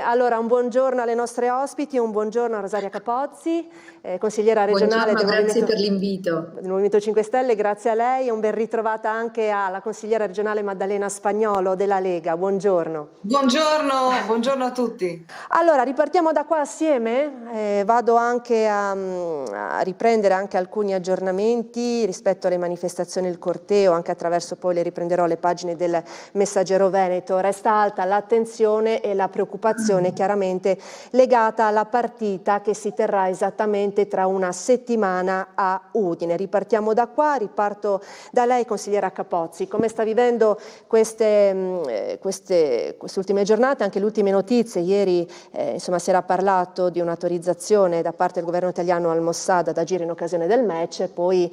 Allora, un buongiorno alle nostre ospiti, un buongiorno a Rosaria Capozzi, consigliera regionale Buongiorno, grazie per l'invito. del Movimento 5 Stelle, grazie a lei, e un ben ritrovata anche alla consigliera regionale Maddalena Spagnolo della Lega. Buongiorno. Buongiorno a tutti. Allora, ripartiamo da qua assieme, vado anche a riprendere anche alcuni aggiornamenti rispetto alle manifestazioni e il corteo, anche attraverso poi le riprenderò le pagine del Messaggero Veneto. Resta alta l'attenzione e la preoccupazione chiaramente legata alla partita che si terrà esattamente tra una settimana a Udine. Ripartiamo da qua, riparto da lei, consigliera Capozzi. Come sta vivendo queste ultime giornate, anche le ultime notizie? Ieri insomma, si era parlato di un'autorizzazione da parte del governo italiano al Mossad ad agire in occasione del match, poi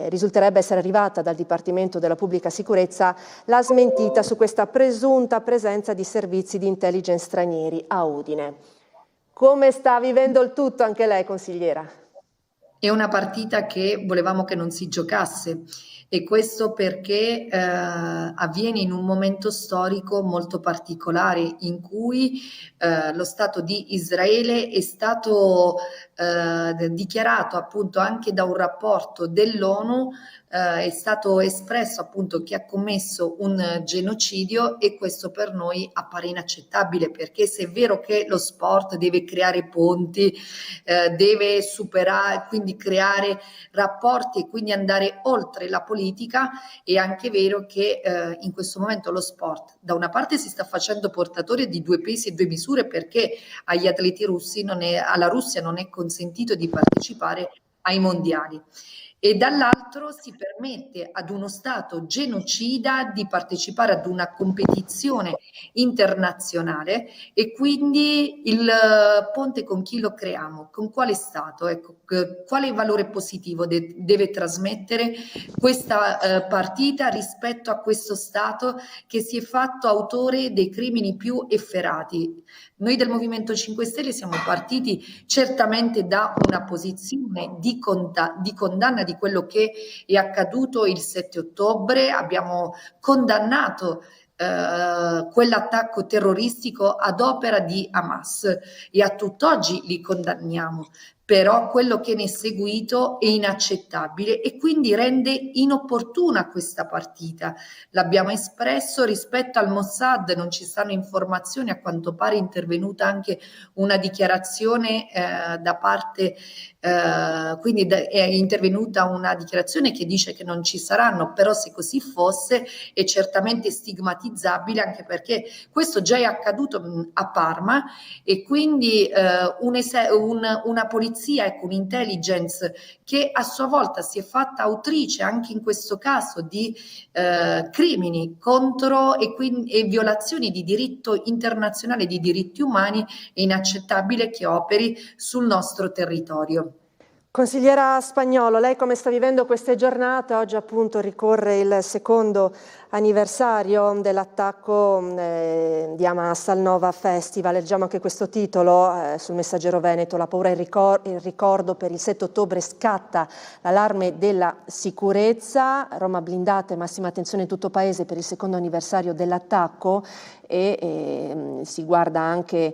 risulterebbe essere arrivata dal Dipartimento della Pubblica Sicurezza la smentita su questa presunta presenza di servizi di intelligence stranieri a Udine. Come sta vivendo il tutto anche lei, consigliera? È una partita che volevamo che non si giocasse, e questo perché avviene in un momento storico molto particolare in cui lo Stato di Israele è stato dichiarato appunto anche da un rapporto dell'ONU, è stato espresso appunto che ha commesso un genocidio, e questo per noi appare inaccettabile, perché se è vero che lo sport deve creare ponti, deve superare, quindi creare rapporti e quindi andare oltre la politica, è anche vero che in questo momento lo sport da una parte si sta facendo portatore di due pesi e due misure, perché agli atleti russi alla Russia non è consentito di partecipare ai mondiali, e dall'altro si permette ad uno Stato genocida di partecipare ad una competizione internazionale, e quindi il ponte con chi lo creiamo? Con quale Stato? Ecco, quale valore positivo deve trasmettere questa partita rispetto a questo Stato che si è fatto autore dei crimini più efferati? Noi del Movimento 5 Stelle siamo partiti certamente da una posizione di condanna di quello che è accaduto il 7 ottobre, abbiamo condannato quell'attacco terroristico ad opera di Hamas, e a tutt'oggi li condanniamo. Però quello che ne è seguito è inaccettabile e quindi rende inopportuna questa partita. L'abbiamo espresso rispetto al Mossad, non ci stanno informazioni, a quanto pare è intervenuta anche una dichiarazione da parte, quindi è intervenuta una dichiarazione che dice che non ci saranno, però se così fosse è certamente stigmatizzabile, anche perché questo già è accaduto a Parma, e quindi una polizia, ecco, un'intelligence che a sua volta si è fatta autrice anche in questo caso di crimini contro e violazioni di diritto internazionale, di diritti umani, è inaccettabile che operi sul nostro territorio. Consigliera Spagnolo, lei come sta vivendo queste giornate? Oggi appunto ricorre il secondo anniversario dell'attacco di Hamas al Nova Festival. Leggiamo anche questo titolo sul Messaggero Veneto: la paura e il ricordo, per il 7 ottobre scatta l'allarme della sicurezza, Roma blindata e massima attenzione in tutto paese per il secondo anniversario dell'attacco. E si guarda anche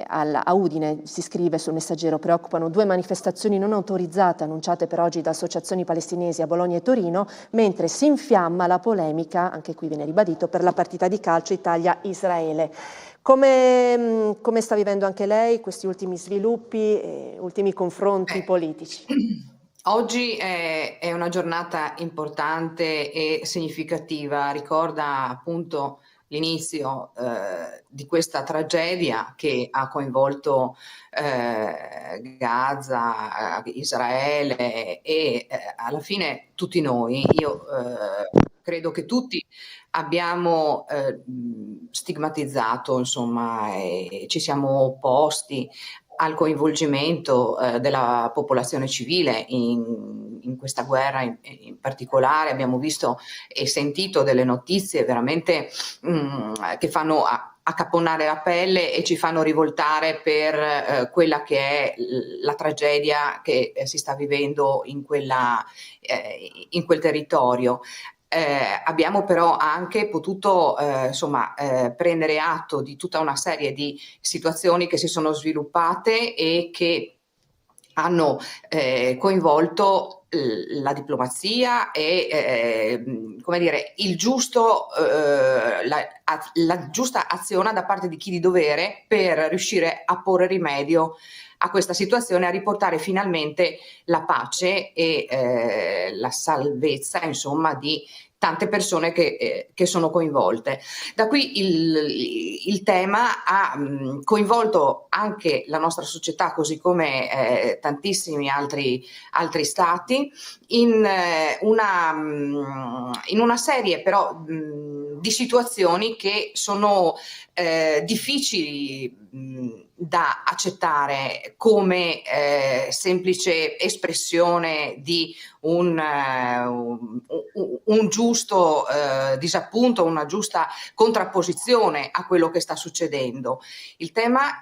a Udine, si scrive sul Messaggero: preoccupano 2 manifestazioni non autorizzate annunciate per oggi da associazioni palestinesi a Bologna e Torino, mentre si infiamma la polemica, anche qui viene ribadito, per la partita di calcio Italia-Israele. Come sta vivendo anche lei questi ultimi sviluppi, ultimi confronti politici? Oggi è una giornata importante e significativa, ricorda appunto l'inizio di questa tragedia che ha coinvolto Gaza, Israele e alla fine tutti noi. Io credo che tutti abbiamo stigmatizzato, insomma, e ci siamo opposti al coinvolgimento della popolazione civile in questa guerra in particolare. Abbiamo visto e sentito delle notizie veramente che fanno accapponare la pelle e ci fanno rivoltare per quella che è la tragedia che si sta vivendo in quel territorio. Abbiamo però anche potuto prendere atto di tutta una serie di situazioni che si sono sviluppate e che hanno coinvolto la diplomazia e come dire, la giusta azione da parte di chi di dovere per riuscire a porre rimedio a questa situazione, a riportare finalmente la pace e la salvezza, insomma, di tante persone che sono coinvolte. Da qui il tema ha coinvolto anche la nostra società, così come tantissimi altri stati, in una serie però di situazioni che sono difficili da accettare come semplice espressione di un giusto disappunto, una giusta contrapposizione a quello che sta succedendo. Il tema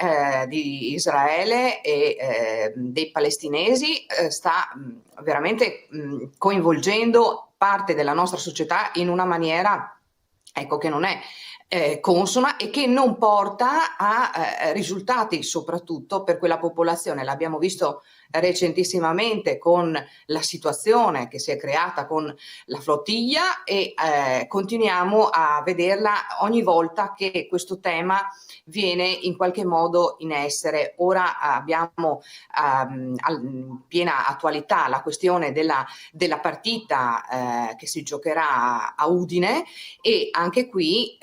di Israele e dei palestinesi sta veramente coinvolgendo parte della nostra società in una maniera, ecco, che non è consona e che non porta a risultati, soprattutto per quella popolazione. L'abbiamo visto recentissimamente con la situazione che si è creata con la flottiglia e continuiamo a vederla ogni volta che questo tema viene in qualche modo in essere. Ora abbiamo piena attualità la questione della partita che si giocherà a Udine, e anche qui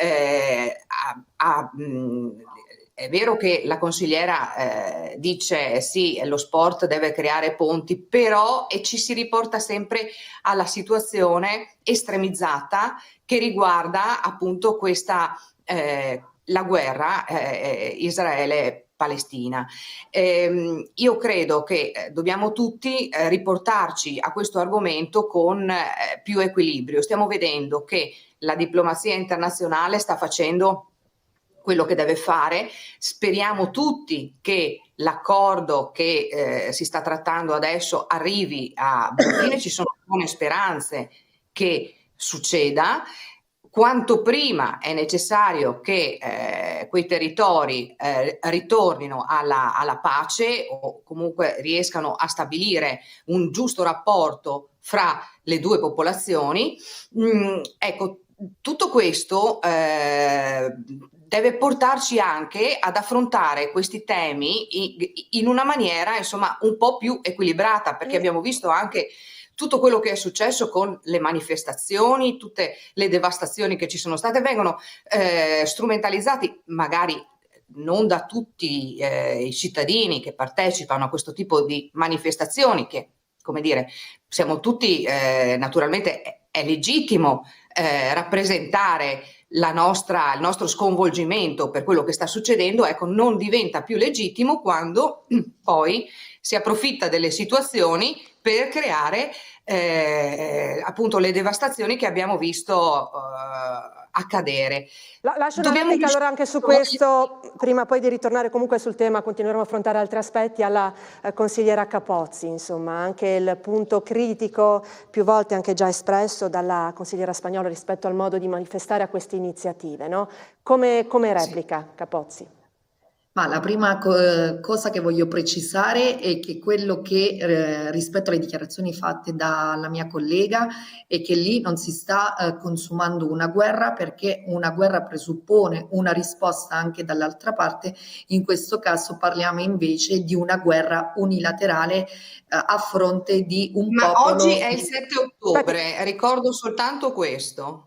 è vero che la consigliera dice sì, lo sport deve creare ponti, però ci si riporta sempre alla situazione estremizzata che riguarda appunto questa la guerra Israele-Palestina. Io credo che dobbiamo tutti riportarci a questo argomento con più equilibrio. Stiamo vedendo che la diplomazia internazionale sta facendo quello che deve fare. Speriamo tutti che l'accordo che si sta trattando adesso arrivi a buon fine. Ci sono buone speranze che succeda. Quanto prima è necessario che quei territori ritornino alla pace, o comunque riescano a stabilire un giusto rapporto fra le due popolazioni. Ecco, tutto questo deve portarci anche ad affrontare questi temi in una maniera, insomma, un po' più equilibrata, perché abbiamo visto anche tutto quello che è successo con le manifestazioni, tutte le devastazioni che ci sono state, vengono strumentalizzati magari non da tutti i cittadini che partecipano a questo tipo di manifestazioni, che, come dire, siamo tutti, naturalmente è legittimo rappresentare il nostro sconvolgimento per quello che sta succedendo. Ecco, non diventa più legittimo quando poi si approfitta delle situazioni per creare appunto le devastazioni che abbiamo visto accadere. Lascio una replica allora anche su questo, prima poi di ritornare comunque sul tema, continueremo a affrontare altri aspetti, alla consigliera Capozzi, insomma, anche il punto critico più volte anche già espresso dalla consigliera Spagnolo rispetto al modo di manifestare a queste iniziative, no? Come replica, sì. Capozzi? Ma la prima cosa che voglio precisare è che quello che rispetto alle dichiarazioni fatte dalla mia collega è che lì non si sta consumando una guerra, perché una guerra presuppone una risposta anche dall'altra parte. In questo caso parliamo invece di una guerra unilaterale a fronte di un popolo. Ma oggi è il 7 ottobre, ricordo soltanto questo.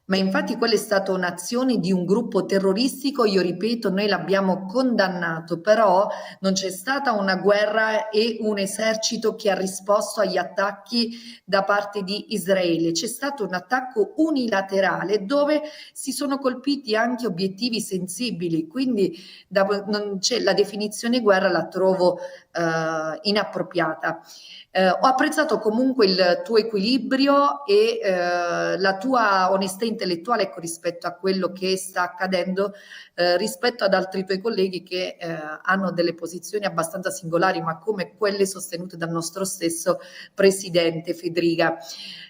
Ma infatti quella è stata un'azione di un gruppo terroristico, io ripeto, noi l'abbiamo condannato, però non c'è stata una guerra e un esercito che ha risposto agli attacchi da parte di Israele. C'è stato un attacco unilaterale dove si sono colpiti anche obiettivi sensibili, quindi la definizione guerra la trovo inappropriata. Ho apprezzato comunque il tuo equilibrio e la tua onestà intellettuale, ecco, rispetto a quello che sta accadendo, rispetto ad altri tuoi colleghi che hanno delle posizioni abbastanza singolari, ma come quelle sostenute dal nostro stesso presidente Fedriga.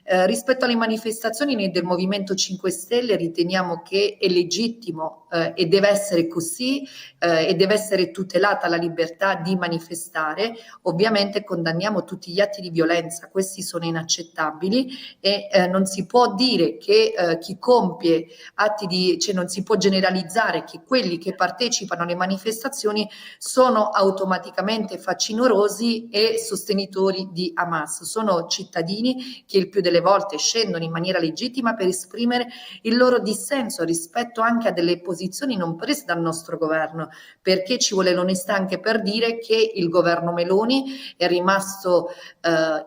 Rispetto alle manifestazioni noi del Movimento 5 Stelle riteniamo che è legittimo e deve essere così e deve essere tutelata la libertà di manifestare. Ovviamente condanniamo tutti gli atti di violenza, questi sono inaccettabili e non si può dire che chi compie atti di, cioè non si può generalizzare che quelli che partecipano alle manifestazioni sono automaticamente facinorosi e sostenitori di Hamas. Sono cittadini che il più delle volte scendono in maniera legittima per esprimere il loro dissenso rispetto anche a delle posizioni non prese dal nostro governo, perché ci vuole l'onestà anche per dire che il governo Meloni è rimasto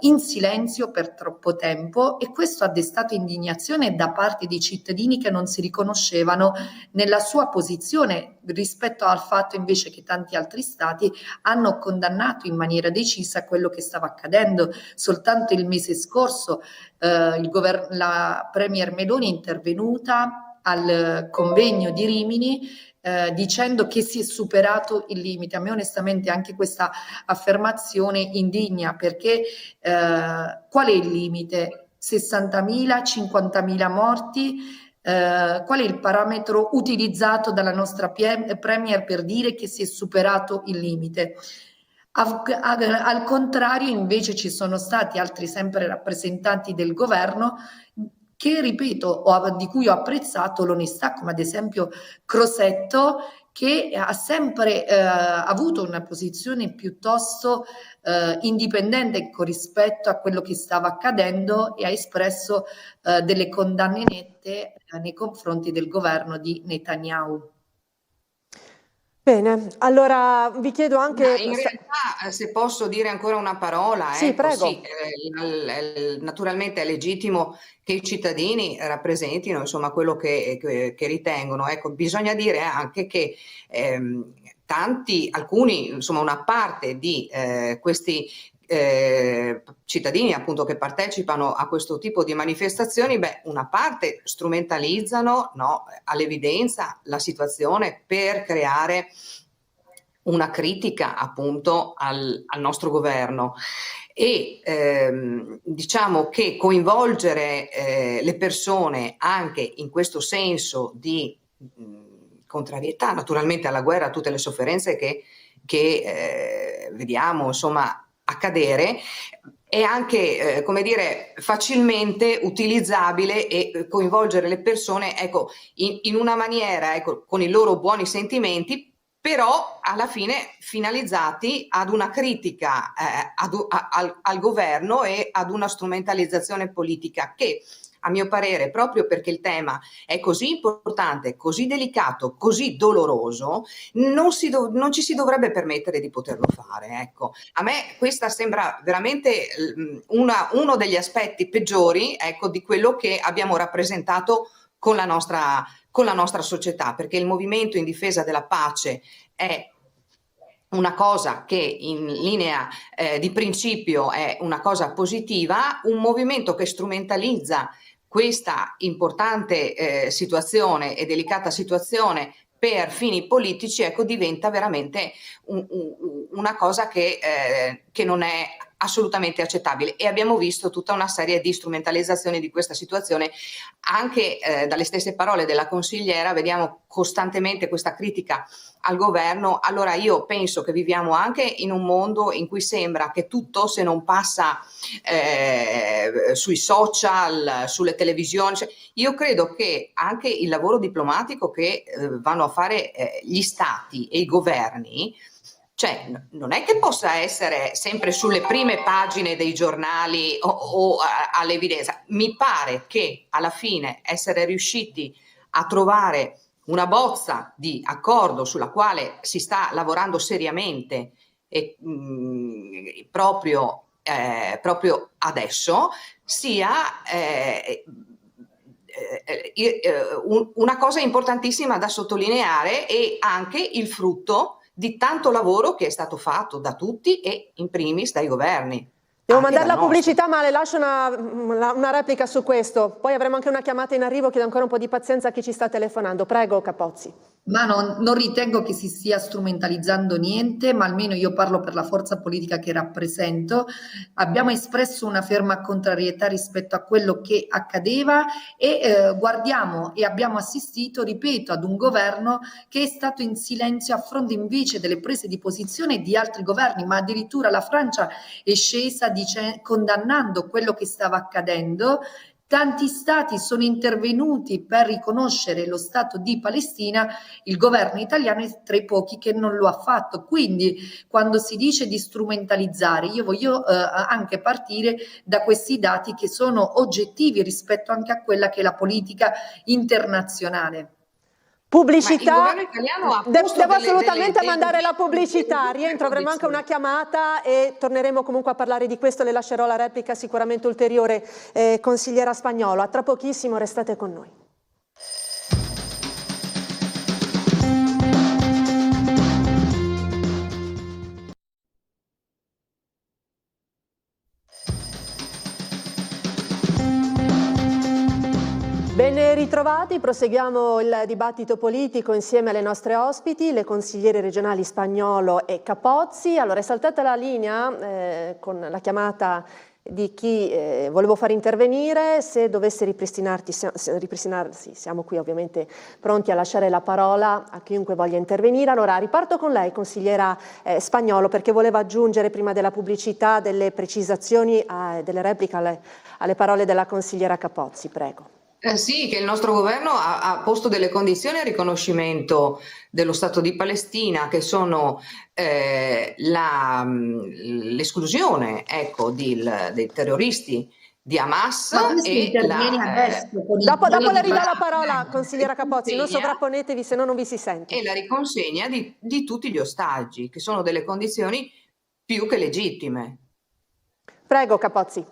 in silenzio per troppo tempo e questo ha destato indignazione da parte di cittadini che non si riconoscevano nella sua posizione rispetto al fatto invece che tanti altri stati hanno condannato in maniera decisa quello che stava accadendo. Soltanto il mese scorso la Premier Meloni è intervenuta al convegno di Rimini dicendo che si è superato il limite. A me onestamente anche questa affermazione indigna, perché qual è il limite? 60.000, 50.000 morti? Qual è il parametro utilizzato dalla nostra Premier per dire che si è superato il limite? Al contrario, invece, ci sono stati altri sempre rappresentanti del governo che, ripeto, di cui ho apprezzato l'onestà, come ad esempio Crosetto, che ha sempre avuto una posizione piuttosto indipendente rispetto a quello che stava accadendo e ha espresso delle condanne nette nei confronti del governo di Netanyahu. Bene, allora vi chiedo anche... In realtà, se posso dire ancora una parola, sì, ecco, prego. sì, naturalmente è legittimo che i cittadini rappresentino, insomma, quello che ritengono. Ecco, bisogna dire anche che alcuni, insomma, una parte di questi cittadini appunto che partecipano a questo tipo di manifestazioni, una parte strumentalizzano, no, all'evidenza la situazione per creare una critica appunto al nostro governo e diciamo che coinvolgere le persone anche in questo senso di contrarietà naturalmente alla guerra, a tutte le sofferenze che vediamo insomma accadere, è anche come dire facilmente utilizzabile e coinvolgere le persone, ecco, in una maniera, ecco, con i loro buoni sentimenti, però alla fine finalizzati ad una critica al governo e ad una strumentalizzazione politica che, a mio parere, proprio perché il tema è così importante, così delicato, così doloroso, non ci si dovrebbe permettere di poterlo fare. Ecco. A me questa sembra veramente uno degli aspetti peggiori, ecco, di quello che abbiamo rappresentato con la nostra società, perché il movimento in difesa della pace è una cosa che in linea di principio è una cosa positiva, un movimento che strumentalizza questa importante situazione e delicata situazione per fini politici, ecco, diventa veramente una cosa che non è assolutamente accettabile, e abbiamo visto tutta una serie di strumentalizzazioni di questa situazione anche dalle stesse parole della consigliera. Vediamo costantemente questa critica al governo. Allora io penso che viviamo anche in un mondo in cui sembra che tutto, se non passa sui social, sulle televisioni, cioè, io credo che anche il lavoro diplomatico che vanno a fare gli stati e i governi, cioè non è che possa essere sempre sulle prime pagine dei giornali o all'evidenza. Mi pare che alla fine essere riusciti a trovare una bozza di accordo sulla quale si sta lavorando seriamente e proprio adesso sia una cosa importantissima da sottolineare, e anche il frutto di tanto lavoro che è stato fatto da tutti e in primis dai governi. Devo anche mandare dal la nostro. pubblicità, ma le lascio una replica su questo. Poi avremo anche una chiamata in arrivo, chiedo ancora un po' di pazienza a chi ci sta telefonando. Prego, Capozzi. Ma non ritengo che si stia strumentalizzando niente, ma almeno io parlo per la forza politica che rappresento. Abbiamo espresso una ferma contrarietà rispetto a quello che accadeva e guardiamo e abbiamo assistito, ripeto, ad un governo che è stato in silenzio a fronte invece delle prese di posizione di altri governi, ma addirittura la Francia è scesa condannando quello che stava accadendo. Tanti stati sono intervenuti per riconoscere lo Stato di Palestina, il governo italiano è tra i pochi che non lo ha fatto. Quindi, quando si dice di strumentalizzare, io voglio anche partire da questi dati che sono oggettivi rispetto anche a quella che è la politica internazionale. Pubblicità, devo delle assolutamente mandare la pubblicità, brutte rientro, avremo anche condizioni. una chiamata e torneremo comunque a parlare di questo, le lascerò la replica sicuramente ulteriore, consigliera Spagnolo. A tra pochissimo, restate con noi. Ben ritrovati, proseguiamo il dibattito politico insieme alle nostre ospiti, le consigliere regionali Spagnolo e Capozzi. Allora, è saltata la linea con la chiamata di chi volevo far intervenire. Se dovesse ripristinarsi, siamo qui ovviamente pronti a lasciare la parola a chiunque voglia intervenire. Allora, riparto con lei, consigliera Spagnolo, perché voleva aggiungere prima della pubblicità delle precisazioni, delle repliche alle parole della consigliera Capozzi. Prego. Sì, che il nostro governo ha posto delle condizioni al riconoscimento dello Stato di Palestina, che sono l'esclusione, ecco, dei terroristi di Hamas Ma questo e interviene adesso con il Dopo piano le di ridò la parola, consigliera Capozzi, non consegna sovrapponetevi, se no non vi si sente. e la riconsegna di tutti gli ostaggi, che sono delle condizioni più che legittime. Prego, Capozzi.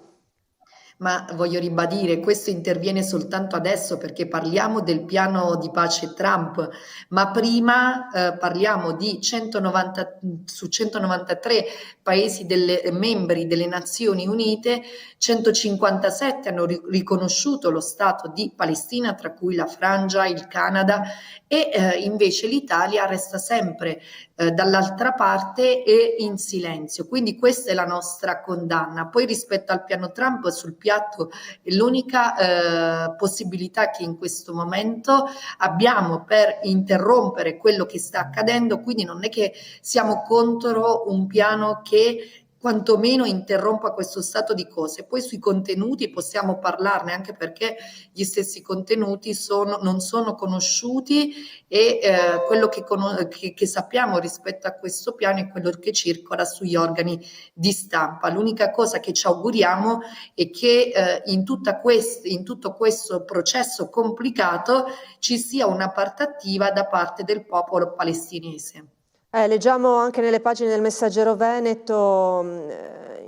Ma voglio ribadire, questo interviene soltanto adesso perché parliamo del piano di pace Trump, ma prima parliamo di 190, su 193 paesi membri delle Nazioni Unite, 157 hanno riconosciuto lo Stato di Palestina, tra cui la Francia, il Canada e invece l'Italia resta sempre dall'altra parte e in silenzio. Quindi questa è la nostra condanna. Poi rispetto al piano Trump, sul piatto è l'unica possibilità che in questo momento abbiamo per interrompere quello che sta accadendo, quindi non è che siamo contro un piano che quantomeno interrompa questo stato di cose. Poi sui contenuti possiamo parlarne, anche perché gli stessi contenuti non sono conosciuti e quello che sappiamo rispetto a questo piano è quello che circola sugli organi di stampa. L'unica cosa che ci auguriamo è che in tutto questo processo complicato ci sia una parte attiva da parte del popolo palestinese. Leggiamo anche nelle pagine del Messaggero Veneto,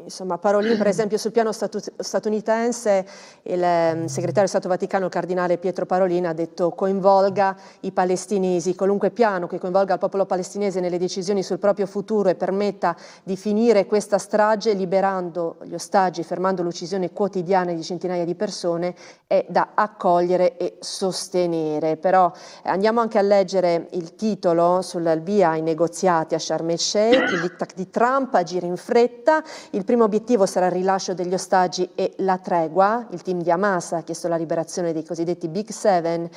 insomma, Parolin, per esempio sul piano statunitense, il segretario di Stato Vaticano, il cardinale Pietro Parolin, ha detto coinvolga i palestinesi, qualunque piano che coinvolga il popolo palestinese nelle decisioni sul proprio futuro e permetta di finire questa strage liberando gli ostaggi, fermando l'uccisione quotidiana di centinaia di persone, è da accogliere e sostenere. Però andiamo anche a leggere il titolo sul via ai negoziati a Sharm el Sheikh, il diktat di Trump, agire in fretta, il primo obiettivo sarà il rilascio degli ostaggi e la tregua, il team di Hamas ha chiesto la liberazione dei cosiddetti Big Seven,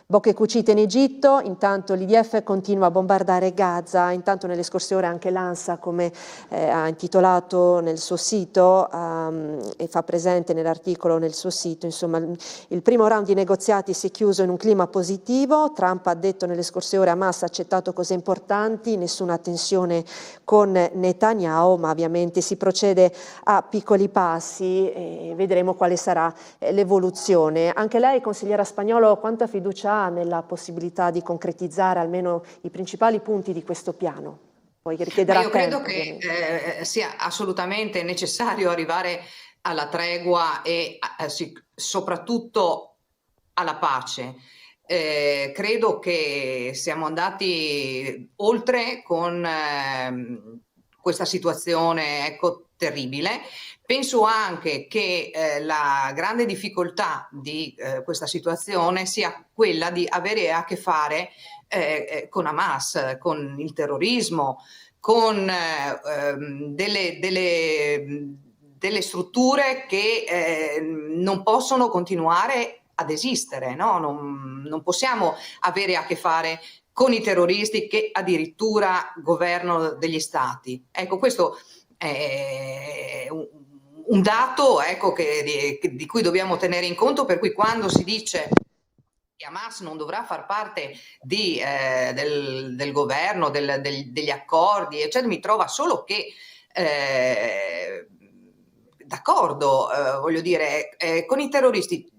bocche cucite in Egitto, intanto l'IDF continua a bombardare Gaza, intanto nelle scorse ore anche l'ANSA, come ha intitolato nel suo sito e fa presente nell'articolo nel suo sito, insomma il primo round di negoziati si è chiuso in un clima positivo, Trump ha detto nelle scorse ore Hamas ha accettato cose importanti, nessuna tensione con Netanyahu, ma ovviamente si procede a piccoli passi e vedremo quale sarà l'evoluzione. Anche lei, consigliera Spagnolo, quanta fiducia ha nella possibilità di concretizzare almeno i principali punti di questo piano? Poi richiederà Io credo tempo, che sia assolutamente necessario arrivare alla tregua e soprattutto alla pace. Credo che siamo andati oltre con questa situazione, ecco, terribile. Penso anche che la grande difficoltà di questa situazione sia quella di avere a che fare con Hamas, con il terrorismo, con delle strutture che non possono continuare ad esistere, no? Non possiamo avere a che fare con i terroristi che addirittura governano degli stati. Ecco, questo è un dato, ecco, di cui dobbiamo tenere in conto, per cui quando si dice che Hamas non dovrà far parte del governo, degli accordi, eccetera, mi trova solo che d'accordo, voglio dire, con i terroristi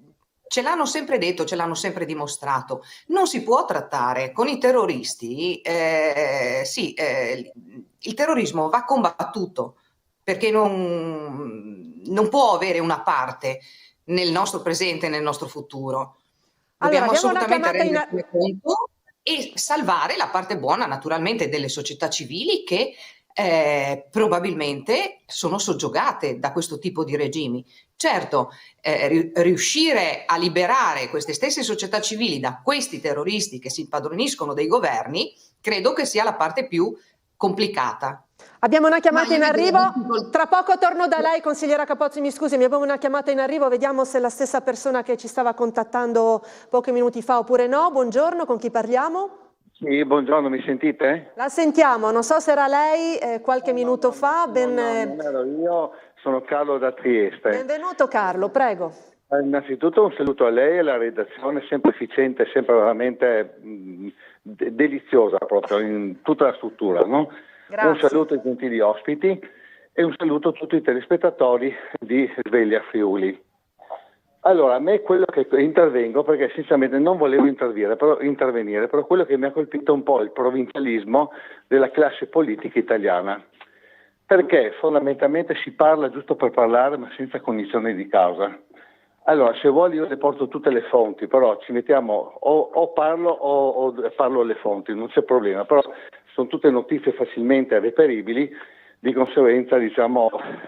ce l'hanno sempre detto, ce l'hanno sempre dimostrato, non si può trattare con i terroristi, il terrorismo va combattuto, perché non può avere una parte nel nostro presente e nel nostro futuro. Allora, Dobbiamo abbiamo una assolutamente chiamata renderci conto e salvare la parte buona, naturalmente, delle società civili che probabilmente sono soggiogate da questo tipo di regimi. Certo, riuscire a liberare queste stesse società civili da questi terroristi che si impadroniscono dei governi, credo che sia la parte più complicata. Abbiamo una Ma chiamata io in vedo arrivo, la difficoltà. tra poco torno da lei, consigliera Capozzi, mi scusi, abbiamo una chiamata in arrivo, vediamo se è la stessa persona che ci stava contattando pochi minuti fa oppure no. Buongiorno, con chi parliamo? Sì, buongiorno, mi sentite? La sentiamo, non so se era lei qualche minuto fa. No, non ero io, sono Carlo da Trieste. Benvenuto Carlo, prego. Innanzitutto un saluto a lei e alla redazione, sempre efficiente, sempre veramente deliziosa proprio in tutta la struttura, no? Grazie. Un saluto ai gentili ospiti e un saluto a tutti i telespettatori di Sveglia Friuli. Allora, a me quello che intervengo, perché sinceramente non volevo intervenire, però quello che mi ha colpito un po' è il provincialismo della classe politica italiana, perché fondamentalmente si parla giusto per parlare ma senza cognizione di causa. Allora, se vuoi io le porto tutte le fonti, però ci mettiamo o parlo alle fonti, non c'è problema, però sono tutte notizie facilmente reperibili, di conseguenza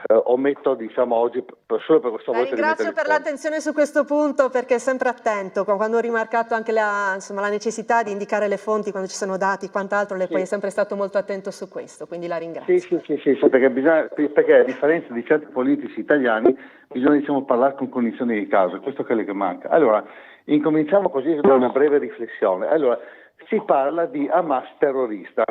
ometto oggi solo per questa La volta. ringrazio per l'attenzione su questo punto, perché è sempre attento, quando ho rimarcato anche la necessità di indicare le fonti quando ci sono dati, quant'altro, lei poi è sempre stato molto attento su questo, quindi la ringrazio. Sì, perché a differenza di certi politici italiani bisogna parlare con cognizione di causa, questo è quello che manca. Allora, incominciamo così da una breve riflessione. Allora, si parla di Hamas terrorista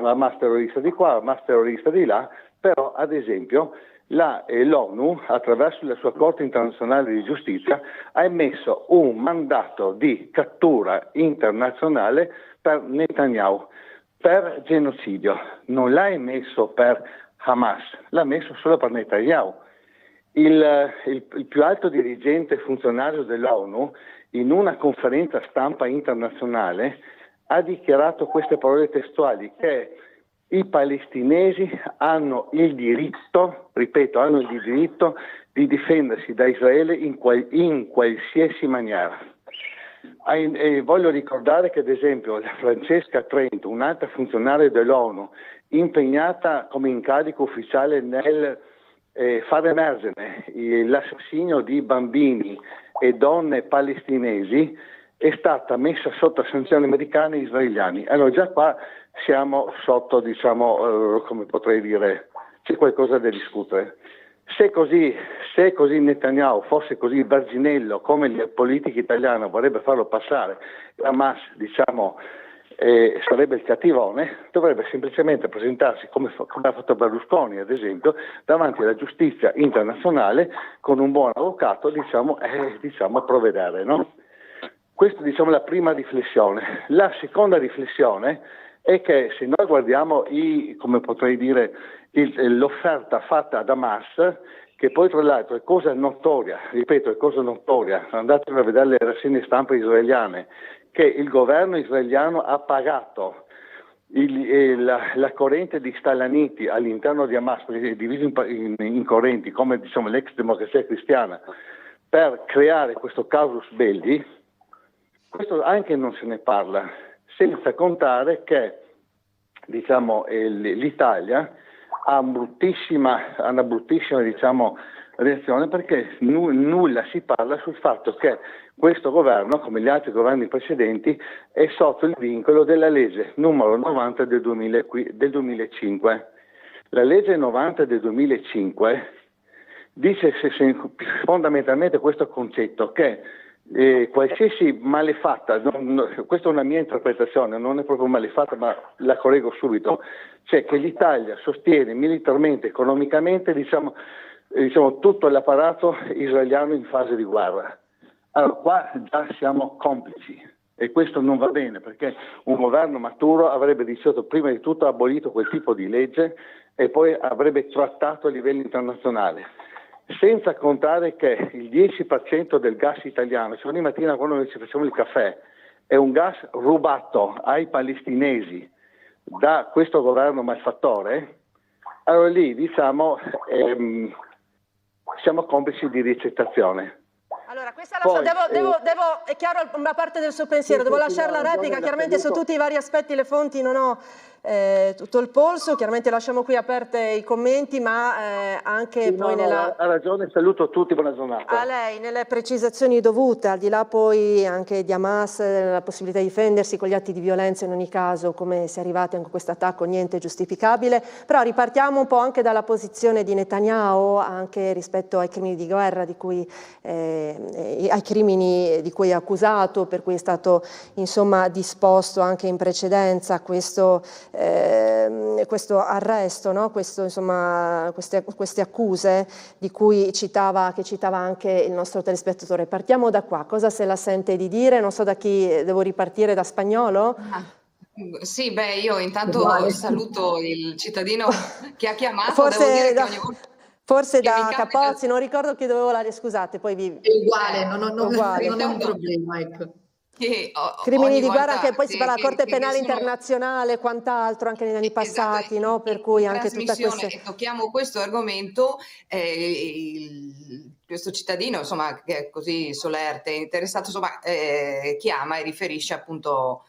di qua, Hamas terrorista di là, però ad esempio l'ONU, attraverso la sua Corte internazionale di giustizia, ha emesso un mandato di cattura internazionale per Netanyahu, per genocidio. Non l'ha emesso per Hamas, l'ha emesso solo per Netanyahu. Il più alto dirigente funzionario dell'ONU, in una conferenza stampa internazionale, ha dichiarato queste parole testuali, che i palestinesi hanno il diritto, ripeto, hanno il diritto di difendersi da Israele in qualsiasi maniera. Voglio ricordare che ad esempio Francesca Trento, un'altra funzionaria dell'ONU, impegnata come incarico ufficiale nel far emergere l'assassinio di bambini e donne palestinesi, è stata messa sotto sanzioni americane e israeliane. Allora già qua siamo sotto, come potrei dire, c'è qualcosa da discutere. Se così Netanyahu fosse così verginello come la politica italiana vorrebbe farlo passare, Hamas sarebbe il cattivone, dovrebbe semplicemente presentarsi come ha fatto Berlusconi ad esempio davanti alla giustizia internazionale con un buon avvocato a provvedere, no? Questa è la prima riflessione. La seconda riflessione è che se noi guardiamo l'offerta fatta ad Hamas, che poi tra l'altro è cosa notoria, andatevi a vedere le rassegne stampa israeliane, che il governo israeliano ha pagato la corrente di stalaniti all'interno di Hamas, perché è diviso in correnti, come l'ex democrazia cristiana, per creare questo casus belli. Questo anche non se ne parla, senza contare che l'Italia ha una bruttissima diciamo, reazione, perché nulla si parla sul fatto che questo governo, come gli altri governi precedenti, è sotto il vincolo della legge numero 90 del 2005. La legge 90 del 2005 dice fondamentalmente questo concetto, che qualsiasi malefatta, questa è una mia interpretazione, non è proprio malefatta ma la correggo subito, cioè che l'Italia sostiene militarmente, economicamente diciamo tutto l'apparato israeliano in fase di guerra. Allora qua già siamo complici e questo non va bene, perché un governo maturo avrebbe prima di tutto abolito quel tipo di legge e poi avrebbe trattato a livello internazionale. Senza contare che il 10% del gas italiano, cioè ogni mattina quando noi ci facciamo il caffè, è un gas rubato ai palestinesi da questo governo malfattore, allora lì diciamo siamo complici di ricettazione. Allora, questa è chiaro una parte del suo pensiero, devo lasciare la replica, chiaramente su tutti i vari aspetti, le fonti non ho tutto il polso, chiaramente lasciamo qui aperte i commenti, ma anche sì, poi ha ragione, saluto tutti, buona giornata. A lei, nelle precisazioni dovute, al di là poi anche di Hamas, la possibilità di difendersi con gli atti di violenza in ogni caso, come si è arrivati anche a questo attacco, niente giustificabile, però ripartiamo un po' anche dalla posizione di Netanyahu, anche rispetto ai crimini di guerra ai crimini di cui è accusato, per cui è stato insomma disposto anche in precedenza questo arresto, no? Queste accuse che citava anche il nostro telespettatore. Partiamo da qua, cosa se la sente di dire? Non so da chi devo ripartire, da Spagnolo? Sì, io intanto saluto il cittadino che ha chiamato, devo dire che ogni volta forse da Capozzi, non ricordo chi dovevo scusate, poi È uguale, non è un problema, ecco. Crimini di guerra, che poi si parla della Corte Penale Internazionale e quant'altro anche negli anni passati, no? Per cui anche tutta questa... E tocchiamo questo argomento, questo cittadino insomma che è così solerte, interessato, insomma chiama e riferisce appunto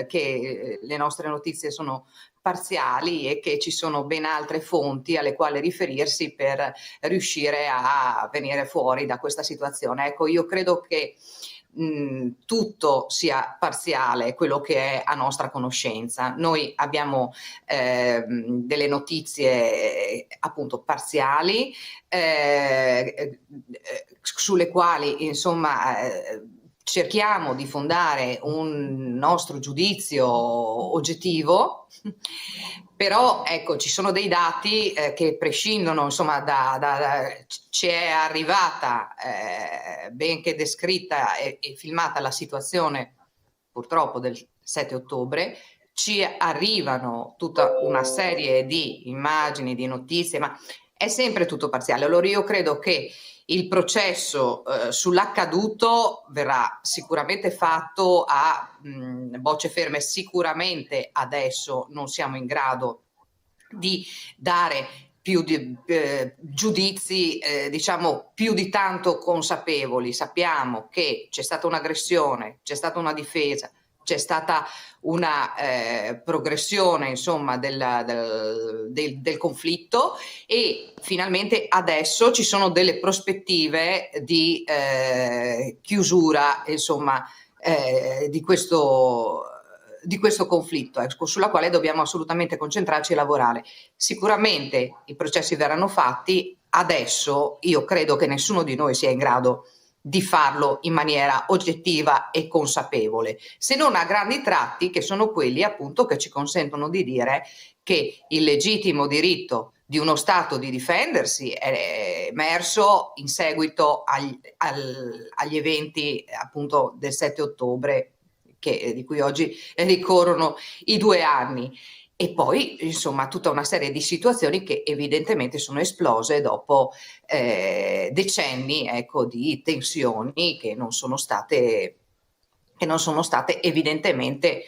che le nostre notizie sono parziali e che ci sono ben altre fonti alle quali riferirsi per riuscire a venire fuori da questa situazione. Ecco, io credo che tutto sia parziale, quello che è a nostra conoscenza. Noi abbiamo delle notizie appunto parziali sulle quali insomma cerchiamo di fondare un nostro giudizio oggettivo, però ecco, ci sono dei dati che prescindono, insomma, ci è arrivata, benché descritta e filmata la situazione purtroppo del 7 ottobre, ci arrivano tutta una serie di immagini, di notizie, ma è sempre tutto parziale. Allora io credo che il processo sull'accaduto verrà sicuramente fatto a bocce ferme. Sicuramente adesso non siamo in grado di dare più giudizi diciamo più di tanto consapevoli. Sappiamo che c'è stata un'aggressione, c'è stata una difesa, c'è stata una progressione insomma del conflitto e finalmente adesso ci sono delle prospettive di chiusura insomma di questo conflitto, sulla quale dobbiamo assolutamente concentrarci e lavorare. Sicuramente i processi verranno fatti, adesso io credo che nessuno di noi sia in grado di farlo in maniera oggettiva e consapevole, se non a grandi tratti, che sono quelli appunto che ci consentono di dire che il legittimo diritto di uno Stato di difendersi è emerso in seguito agli eventi appunto del 7 ottobre, di cui oggi ricorrono i 2 anni. E poi insomma tutta una serie di situazioni che evidentemente sono esplose dopo decenni di tensioni che non sono state evidentemente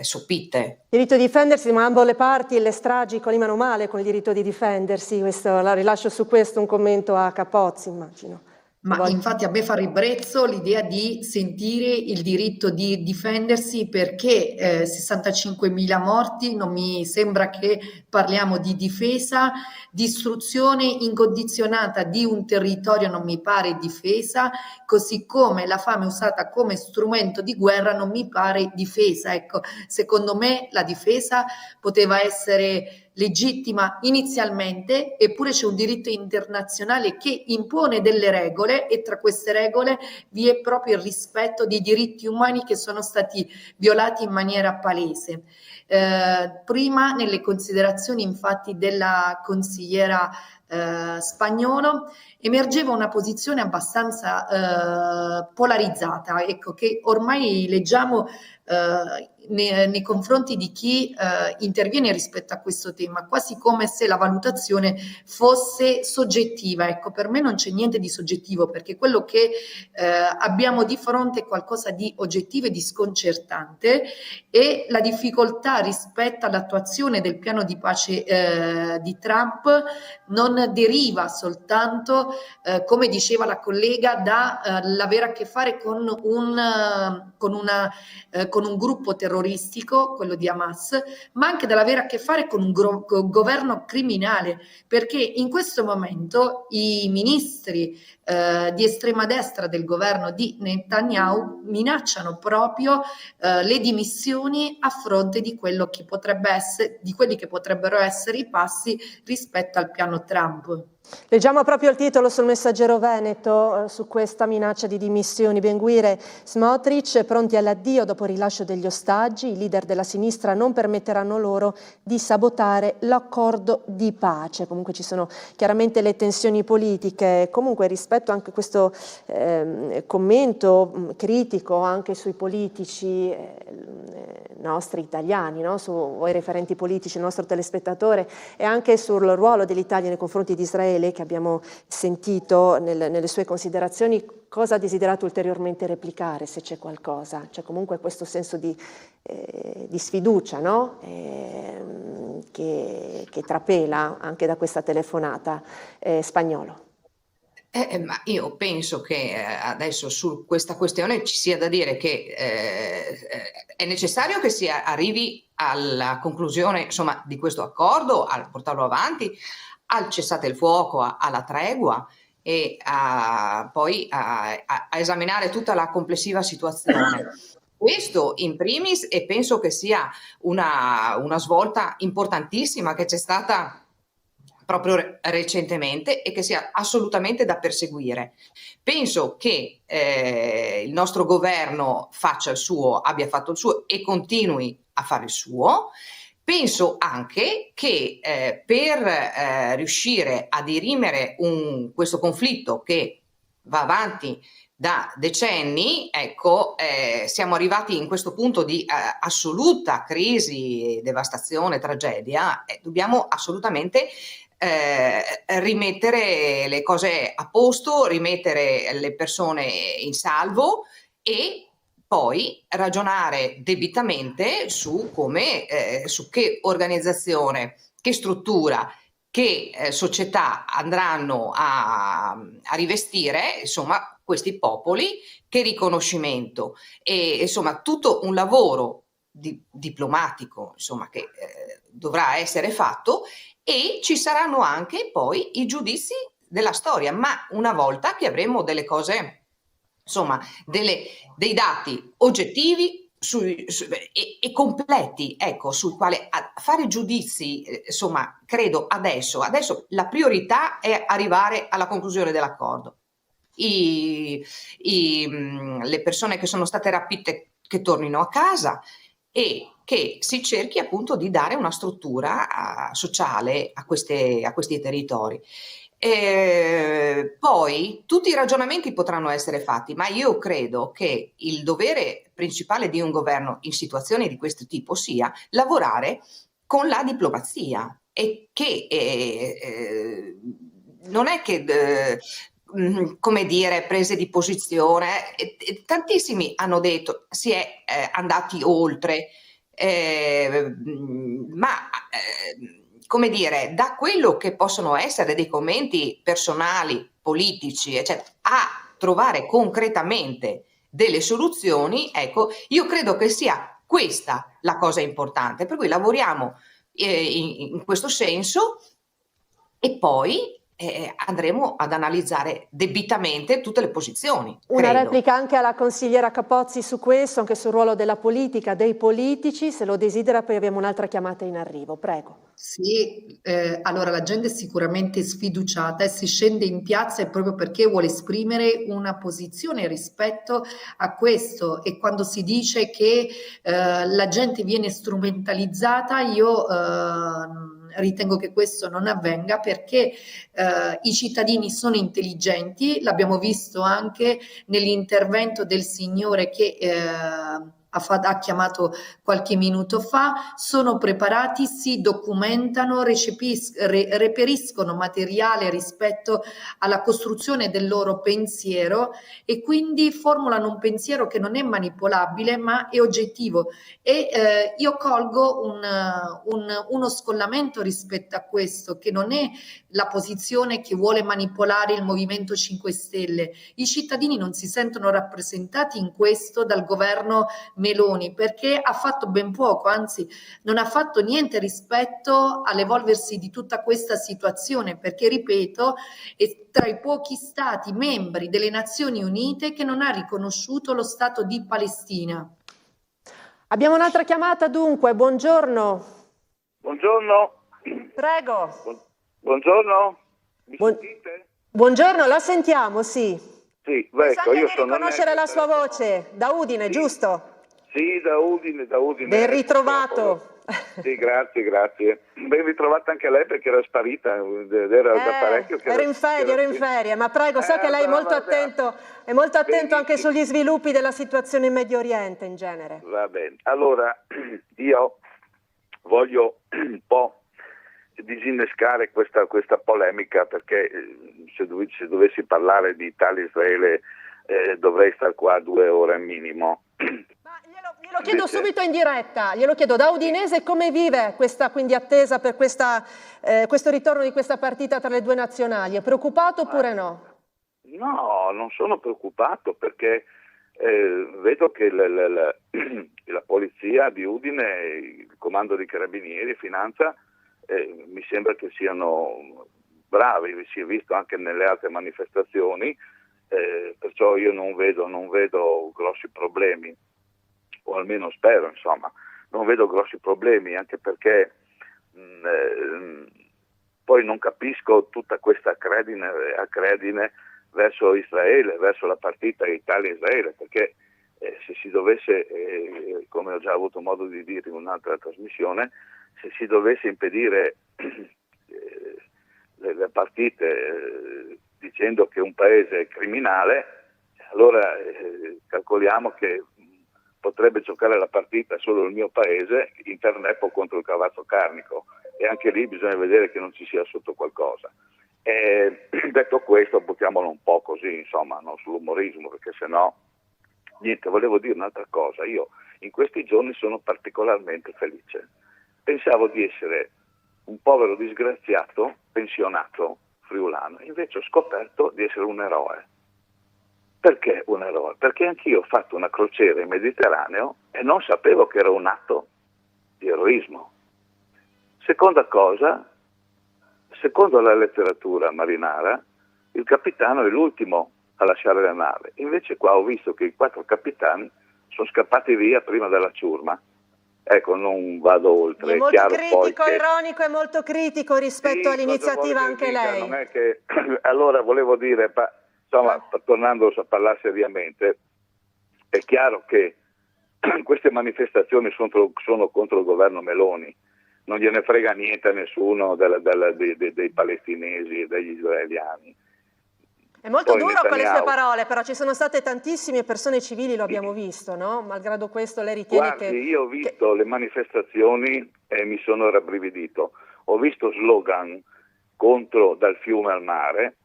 sopite. Il diritto di difendersi, ma ambo le parti, le stragi colimano male con il diritto di difendersi. La rilascio su questo un commento a Capozzi, immagino. Ma infatti a me fa ribrezzo l'idea di sentire il diritto di difendersi, perché 65.000 morti non mi sembra che parliamo di difesa, distruzione incondizionata di un territorio non mi pare difesa, così come la fame usata come strumento di guerra non mi pare difesa. Ecco, secondo me la difesa poteva essere legittima inizialmente, eppure c'è un diritto internazionale che impone delle regole, e tra queste regole vi è proprio il rispetto dei diritti umani che sono stati violati in maniera palese. Prima, nelle considerazioni infatti della consigliera Spagnolo, emergeva una posizione abbastanza polarizzata, ecco, che ormai leggiamo nei confronti di chi interviene rispetto a questo tema, quasi come se la valutazione fosse soggettiva. Ecco, per me non c'è niente di soggettivo, perché quello che abbiamo di fronte è qualcosa di oggettivo e di sconcertante, e la difficoltà rispetto all'attuazione del piano di pace di Trump non deriva soltanto, come diceva la collega, dall'avere a che fare con un gruppo terroristico, quello di Hamas, ma anche dall'avere a che fare con un governo criminale, perché in questo momento i ministri di estrema destra del governo di Netanyahu minacciano proprio le dimissioni a fronte di quello che potrebbe essere, di quelli che potrebbero essere i passi rispetto al piano Trump. Leggiamo proprio il titolo sul Messaggero Veneto su questa minaccia di dimissioni. Benguir, Smotrich pronti all'addio dopo il rilascio degli ostaggi. I leader della sinistra non permetteranno loro di sabotare l'accordo di pace. Comunque ci sono chiaramente le tensioni politiche. Comunque rispetto anche a questo commento critico anche sui politici nostri italiani, no? Su voi referenti politici, il nostro telespettatore, e anche sul ruolo dell'Italia nei confronti di Israele, che abbiamo sentito nelle sue considerazioni, cosa ha desiderato ulteriormente replicare, se c'è qualcosa? C'è comunque questo senso di sfiducia, no? Che trapela anche da questa telefonata. Spagnolo. Ma io penso che adesso su questa questione ci sia da dire che è necessario che si arrivi alla conclusione, insomma, di questo accordo, a portarlo avanti, al cessate il fuoco, alla tregua, e poi a esaminare tutta la complessiva situazione. Questo in primis, e penso che sia una svolta importantissima che c'è stata proprio recentemente e che sia assolutamente da perseguire. Penso che il nostro governo faccia il suo, abbia fatto il suo e continui a fare il suo. Penso anche che per riuscire a dirimere questo conflitto che va avanti da decenni, ecco, siamo arrivati in questo punto di assoluta crisi, devastazione, tragedia, dobbiamo assolutamente rimettere le cose a posto, rimettere le persone in salvo e poi ragionare debitamente su come, su che organizzazione, che struttura, che società andranno a rivestire, insomma, questi popoli, che riconoscimento, e insomma tutto un lavoro diplomatico, insomma, che dovrà essere fatto, e ci saranno anche poi i giudizi della storia, ma una volta che avremo delle cose, insomma, dei dati oggettivi e completi, ecco, sul quale fare giudizi, insomma, credo adesso la priorità è arrivare alla conclusione dell'accordo. Le persone che sono state rapite che tornino a casa, e che si cerchi appunto di dare una struttura sociale a questi territori. Poi tutti i ragionamenti potranno essere fatti, ma io credo che il dovere principale di un governo in situazioni di questo tipo sia lavorare con la diplomazia, e che non è che come dire, prese di posizione, tantissimi hanno detto si è andati oltre, ma come dire, da quello che possono essere dei commenti personali politici, eccetera, a trovare concretamente delle soluzioni, ecco, io credo che sia questa la cosa importante, per cui lavoriamo in questo senso e poi andremo ad analizzare debitamente tutte le posizioni. Una credo. replica anche alla consigliera Capozzi su questo, anche sul ruolo della politica, dei politici, se lo desidera, poi abbiamo un'altra chiamata in arrivo, prego. Sì, allora la gente è sicuramente sfiduciata e si scende in piazza proprio perché vuole esprimere una posizione rispetto a questo, e quando si dice che la gente viene strumentalizzata, io ritengo che questo non avvenga, perché i cittadini sono intelligenti, l'abbiamo visto anche nell'intervento del signore che ha chiamato qualche minuto fa, sono preparati, si documentano, reperiscono materiale rispetto alla costruzione del loro pensiero, e quindi formulano un pensiero che non è manipolabile ma è oggettivo. E io colgo uno scollamento rispetto a questo, che non è la posizione che vuole manipolare il Movimento 5 Stelle. I cittadini non si sentono rappresentati in questo dal governo Meloni, perché ha fatto ben poco, anzi non ha fatto niente rispetto all'evolversi di tutta questa situazione, perché ripeto, è tra i pochi stati membri delle Nazioni Unite che non ha riconosciuto lo Stato di Palestina. Abbiamo un'altra chiamata dunque, buongiorno. Buongiorno. Prego. Buongiorno. Mi sentite? Buongiorno, la sentiamo, sì. Sì, Penso ecco, anche io di sono riconoscere la sua voce, da Udine, sì, giusto? Sì, da Udine. Ben ritrovato. Sì, grazie. Ben ritrovata anche lei, perché era sparita, era da parecchio che ero in ferie, ma prego, so che lei è molto attento Benissimo. anche sugli sviluppi della situazione in Medio Oriente in genere. Va bene, allora io voglio un po' disinnescare questa polemica, perché se dovessi parlare di Italia-Israele dovrei star qua 2 ore minimo. Ma glielo chiedo subito in diretta, glielo chiedo da udinese, come vive questa quindi attesa per questo ritorno di questa partita tra le due nazionali? È preoccupato oppure no? No, non sono preoccupato, perché vedo che la polizia di Udine, il comando dei carabinieri e finanza mi sembra che siano bravi, si è visto anche nelle altre manifestazioni, perciò io non vedo grossi problemi, o almeno spero, insomma, non vedo grossi problemi, anche perché poi non capisco tutta questa accredine verso Israele, verso la partita Italia-Israele, perché se si dovesse, come ho già avuto modo di dire in un'altra trasmissione, se si dovesse impedire le partite dicendo che un paese è criminale, allora calcoliamo che potrebbe giocare la partita solo il mio paese, Internepo contro il cavallo carnico, e anche lì bisogna vedere che non ci sia sotto qualcosa. Detto questo, buttiamolo un po' così, insomma, non sull'umorismo, perché sennò niente. Volevo dire un'altra cosa. Io in questi giorni sono particolarmente felice. Pensavo di essere un povero disgraziato pensionato friulano, invece ho scoperto di essere un eroe. Perché un eroe? Perché anch'io ho fatto una crociera in Mediterraneo e non sapevo che era un atto di eroismo. Seconda cosa, secondo la letteratura marinara, il capitano è l'ultimo a lasciare la nave. Invece qua ho visto che i 4 capitani sono scappati via prima della ciurma. Ecco, non vado oltre. È molto chiaro critico, poi ironico e molto critico rispetto all'iniziativa anche lei. Non è che allora volevo dire, insomma, tornando a parlare seriamente, è chiaro che queste manifestazioni sono contro il governo Meloni. Non gliene frega niente a nessuno dei palestinesi e degli israeliani. È molto Poi duro con le sue Netanyahu, parole, però ci sono state tantissime persone civili, lo abbiamo visto, no? Malgrado questo lei ritiene guardi, io ho visto le manifestazioni e mi sono rabbrividito. Ho visto slogan contro dal fiume al mare,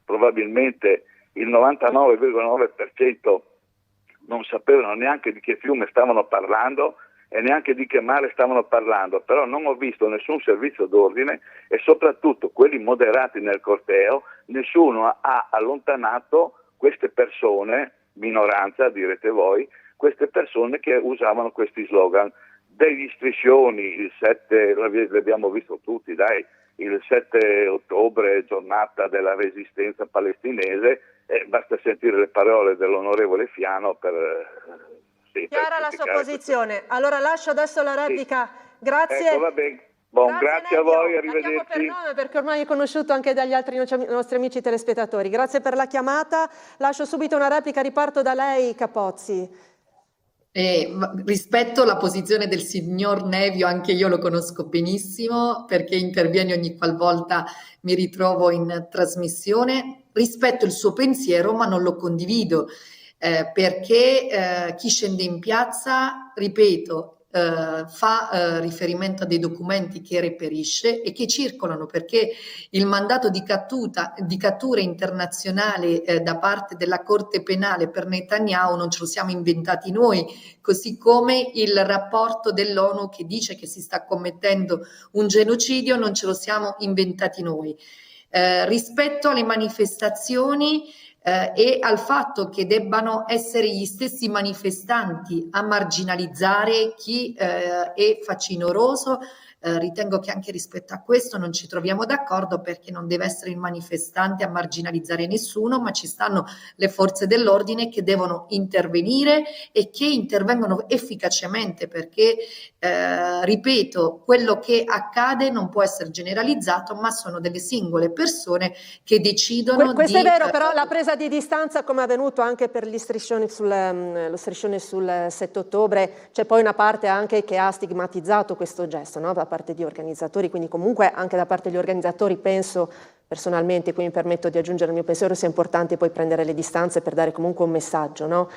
probabilmente il 99,9% non sapevano neanche di che fiume stavano parlando, e neanche di che male stavano parlando, però non ho visto nessun servizio d'ordine e soprattutto quelli moderati nel corteo, nessuno ha allontanato queste persone, minoranza direte voi, queste persone che usavano questi slogan. Degli striscioni, il 7, l'abbiamo visto tutti, dai, il 7 ottobre, giornata della resistenza palestinese, basta sentire le parole dell'onorevole Fiano per... Chiara la sua posizione. Allora lascio adesso la replica. Sì. Grazie. Ecco, va bene. Grazie a voi, arrivederci. La chiamo per nome perché ormai è conosciuto anche dagli altri nostri amici telespettatori. Grazie per la chiamata. Lascio subito una replica, riparto da lei, Capozzi. Rispetto alla posizione del signor Nevio, anche io lo conosco benissimo perché interviene ogni qualvolta mi ritrovo in trasmissione. Rispetto il suo pensiero, ma non lo condivido. Perché chi scende in piazza, ripeto, fa riferimento a dei documenti che reperisce e che circolano, perché il mandato di cattura internazionale da parte della Corte Penale per Netanyahu non ce lo siamo inventati noi, così come il rapporto dell'ONU che dice che si sta commettendo un genocidio non ce lo siamo inventati noi. Rispetto alle manifestazioni e al fatto che debbano essere gli stessi manifestanti a marginalizzare chi è facinoroso, ritengo che anche rispetto a questo non ci troviamo d'accordo, perché non deve essere il manifestante a marginalizzare nessuno, ma ci stanno le forze dell'ordine che devono intervenire e che intervengono efficacemente, perché ripeto, quello che accade non può essere generalizzato, ma sono delle singole persone che decidono Questo è vero, però la presa di distanza, come è avvenuto anche per gli striscioni lo striscione sul 7 ottobre, c'è poi una parte anche che ha stigmatizzato questo gesto, no? Da parte di organizzatori, quindi comunque anche da parte degli organizzatori penso personalmente, qui mi permetto di aggiungere il mio pensiero, sia importante poi prendere le distanze per dare comunque un messaggio, no?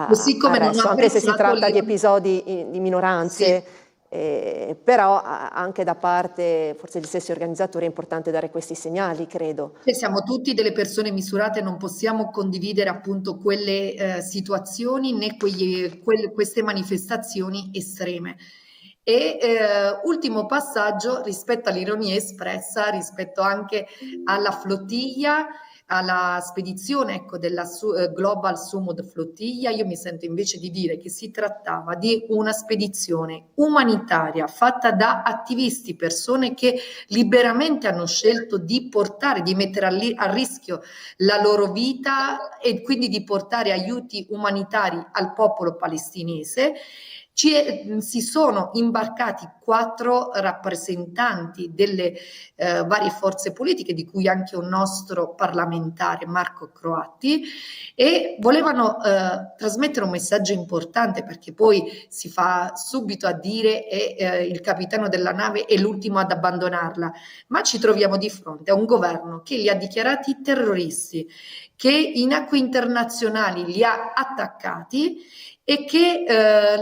Così come non ho anche se si tratta di episodi di minoranze, sì. Però anche da parte forse degli stessi organizzatori è importante dare questi segnali, credo. Siamo tutti delle persone misurate, non possiamo condividere appunto quelle situazioni né queste manifestazioni estreme. E ultimo passaggio rispetto all'ironia espressa, rispetto anche alla flottiglia, alla spedizione, ecco, della Global Sumud Flottiglia, io mi sento invece di dire che si trattava di una spedizione umanitaria fatta da attivisti, persone che liberamente hanno scelto di portare, di mettere a rischio la loro vita e quindi di portare aiuti umanitari al popolo palestinese. Si sono imbarcati 4 rappresentanti delle varie forze politiche, di cui anche un nostro parlamentare, Marco Croatti, e volevano trasmettere un messaggio importante, perché poi si fa subito a dire il capitano della nave è l'ultimo ad abbandonarla, ma ci troviamo di fronte a un governo che li ha dichiarati terroristi, che in acque internazionali li ha attaccati e che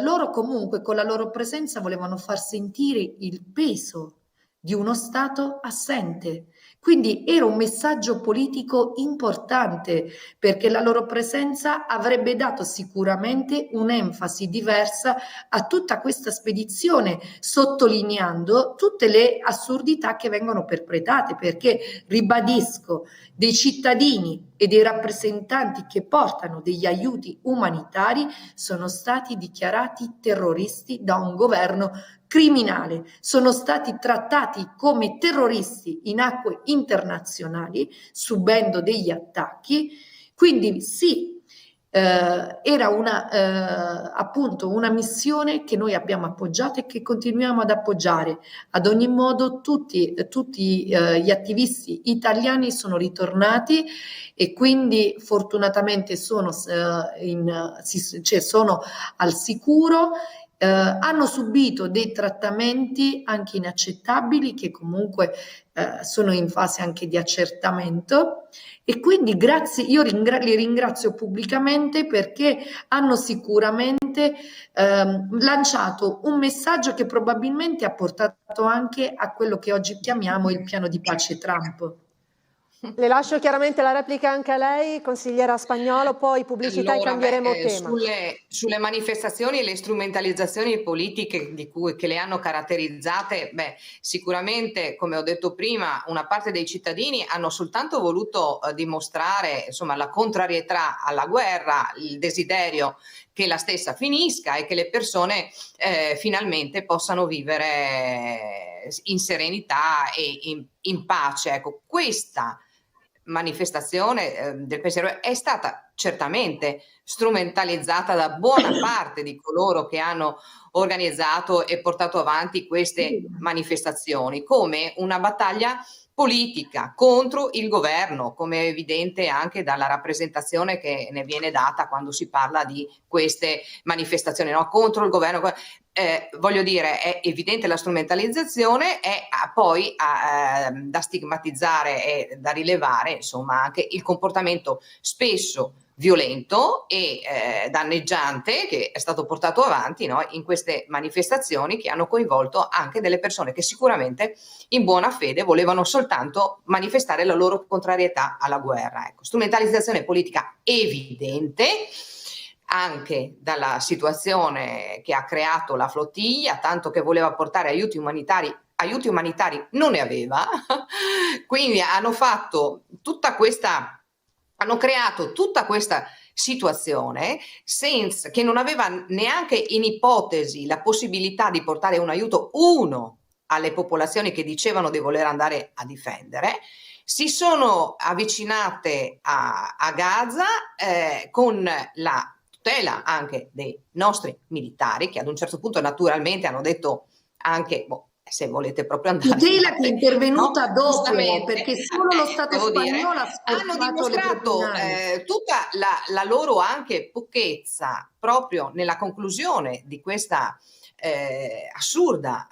loro comunque con la loro presenza volevano far sentire il peso di uno Stato assente. Quindi era un messaggio politico importante, perché la loro presenza avrebbe dato sicuramente un'enfasi diversa a tutta questa spedizione, sottolineando tutte le assurdità che vengono perpetrate, perché ribadisco, dei cittadini e dei rappresentanti che portano degli aiuti umanitari sono stati dichiarati terroristi da un governo criminale, sono stati trattati come terroristi in acque internazionali, subendo degli attacchi. Quindi sì, era appunto una missione che noi abbiamo appoggiato e che continuiamo ad appoggiare. Ad ogni modo tutti gli attivisti italiani sono ritornati e quindi fortunatamente sono al sicuro. Hanno subito dei trattamenti anche inaccettabili, che comunque sono in fase anche di accertamento, e quindi io li ringrazio pubblicamente, perché hanno sicuramente lanciato un messaggio che probabilmente ha portato anche a quello che oggi chiamiamo il piano di pace Trump. Le lascio chiaramente la replica anche a lei, consigliera Spagnolo, poi pubblicità e cambieremo tema. Sulle manifestazioni e le strumentalizzazioni politiche che le hanno caratterizzate, sicuramente, come ho detto prima, una parte dei cittadini hanno soltanto voluto dimostrare, insomma, la contrarietà alla guerra, il desiderio che la stessa finisca e che le persone finalmente possano vivere in serenità e in pace. Ecco, questa manifestazione del pensiero è stata certamente strumentalizzata da buona parte di coloro che hanno organizzato e portato avanti queste manifestazioni come una battaglia politica contro il governo, come è evidente anche dalla rappresentazione che ne viene data quando si parla di queste manifestazioni, no? Contro il governo. Voglio dire, è evidente la strumentalizzazione, è poi da stigmatizzare e da rilevare, insomma, anche il comportamento spesso violento e danneggiante che è stato portato avanti, no, in queste manifestazioni che hanno coinvolto anche delle persone che sicuramente in buona fede volevano soltanto manifestare la loro contrarietà alla guerra. Ecco, strumentalizzazione politica evidente anche dalla situazione che ha creato la flottiglia, tanto che voleva portare aiuti umanitari non ne aveva, quindi hanno creato tutta questa situazione che non aveva neanche in ipotesi la possibilità di portare un aiuto alle popolazioni che dicevano di voler andare a difendere. Si sono avvicinate a Gaza con la tutela anche dei nostri militari, che ad un certo punto naturalmente hanno detto anche se volete proprio andare. Tutela che è intervenuta dopo, perché solo lo Stato spagnolo ha hanno dimostrato tutta la loro anche pochezza proprio nella conclusione di questa assurda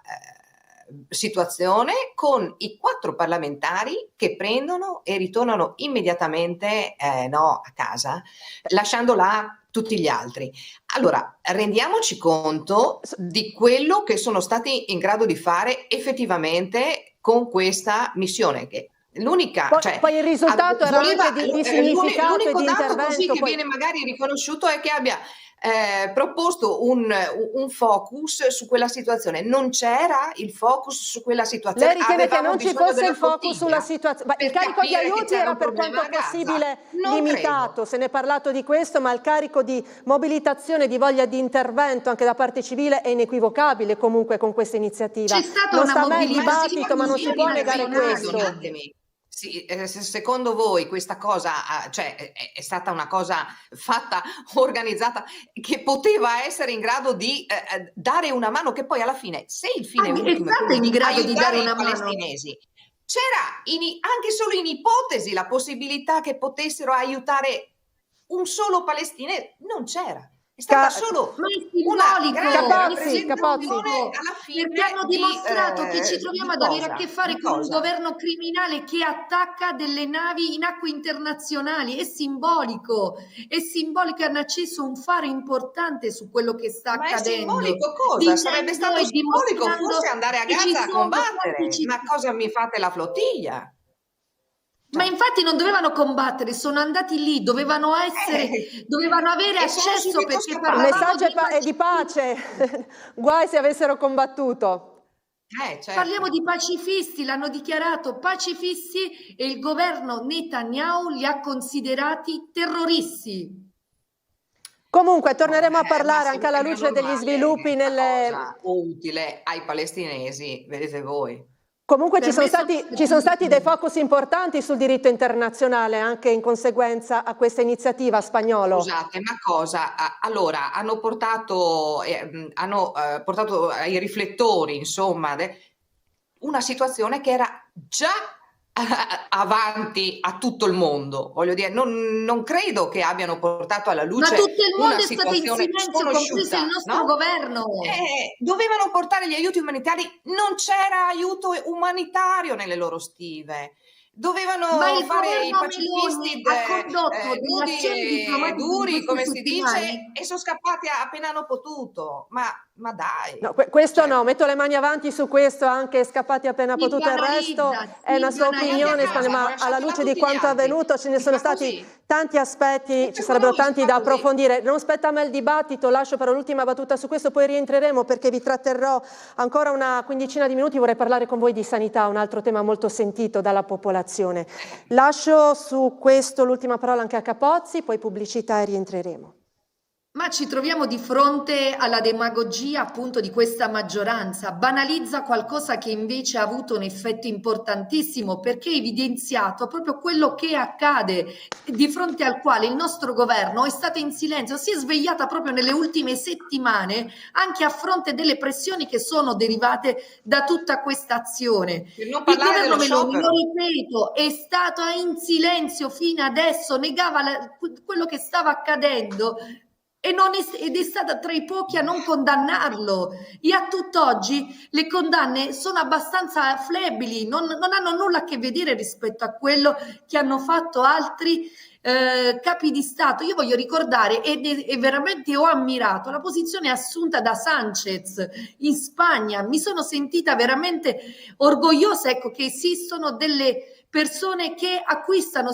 situazione, con i 4 parlamentari che prendono e ritornano immediatamente a casa, lasciando là tutti gli altri. Allora, rendiamoci conto di quello che sono stati in grado di fare effettivamente con questa missione, che l'unica, poi il risultato era anche di significato e di l'unico dato intervento. Così che viene magari riconosciuto è che abbia proposto un focus su quella situazione. Non c'era il focus su quella situazione. Lei ritiene che non ci fosse il focus sulla situazione? Il carico di aiuti era per quanto possibile limitato, se ne è parlato di questo, ma il carico di mobilitazione, di voglia di intervento anche da parte civile è inequivocabile comunque con questa iniziativa. C'è stata non una sta mai il mobilitazione, dibattito, ma non si può negare questo. Sì, secondo voi questa cosa, è stata una cosa fatta, organizzata, che poteva essere in grado di dare una mano, che poi alla fine, se il fine ultimo è quello in grado di dare aiutare una i palestinesi, c'era anche solo in ipotesi la possibilità che potessero aiutare un solo palestinese? Non c'era. È stata solo una grande presentazione alla fine, perché hanno dimostrato che ci troviamo ad avere a che fare con un governo criminale che attacca delle navi in acque internazionali. È simbolico, hanno acceso un faro importante su quello che sta accadendo. Ma è simbolico cosa? Sarebbe stato simbolico forse andare a Gaza a combattere, ma cosa mi fate la flottiglia? Ma infatti non dovevano combattere, sono andati lì, dovevano avere accesso, perché il messaggio è di pace, guai se avessero combattuto. Certo. Parliamo di pacifisti, l'hanno dichiarato pacifisti e il governo Netanyahu li ha considerati terroristi. Comunque torneremo a parlare anche alla luce degli sviluppi cosa utile ai palestinesi, vedete voi. Comunque ci sono stati dei focus importanti sul diritto internazionale anche in conseguenza a questa iniziativa, Spagnolo. Scusate, ma cosa? Allora, hanno portato ai riflettori, insomma, una situazione che era già avanti a tutto il mondo, voglio dire, non credo che abbiano portato alla luce, ma tutto il mondo una è stato in silenzio, compreso il nostro governo. Dovevano portare gli aiuti umanitari, non c'era aiuto umanitario nelle loro stive. dovevano il fare i governo pacifisti Meloni ha condotto delle nudi azioni e diplomatiche in duri, queste come si settimane. dice, e sono scappati appena hanno potuto. Ma dai. No, questo Cioè, no, metto le mani avanti su questo, anche scappati appena potuto, il resto è una sua opinione, ma alla luce di quanto avvenuto ce ne sono stati tanti aspetti, ci sarebbero tanti da approfondire. Non spetta a me il dibattito, lascio però l'ultima battuta su questo, poi rientreremo perché vi tratterrò ancora una quindicina di minuti, vorrei parlare con voi di sanità, un altro tema molto sentito dalla popolazione. Lascio su questo l'ultima parola anche a Capozzi, poi pubblicità e rientreremo. Ma ci troviamo di fronte alla demagogia appunto di questa maggioranza, banalizza qualcosa che invece ha avuto un effetto importantissimo perché ha evidenziato proprio quello che accade, di fronte al quale il nostro governo è stato in silenzio, si è svegliata proprio nelle ultime settimane anche a fronte delle pressioni che sono derivate da tutta questa azione. Il governo Meloni, lo ripeto, è stato in silenzio fino adesso, negava quello che stava accadendo. Ed è stata tra i pochi a non condannarlo, e a tutt'oggi le condanne sono abbastanza flebili, non hanno nulla a che vedere rispetto a quello che hanno fatto altri capi di Stato. Io voglio ricordare, e veramente ho ammirato la posizione assunta da Sanchez in Spagna, mi sono sentita veramente orgogliosa, ecco, che esistono delle persone che acquistano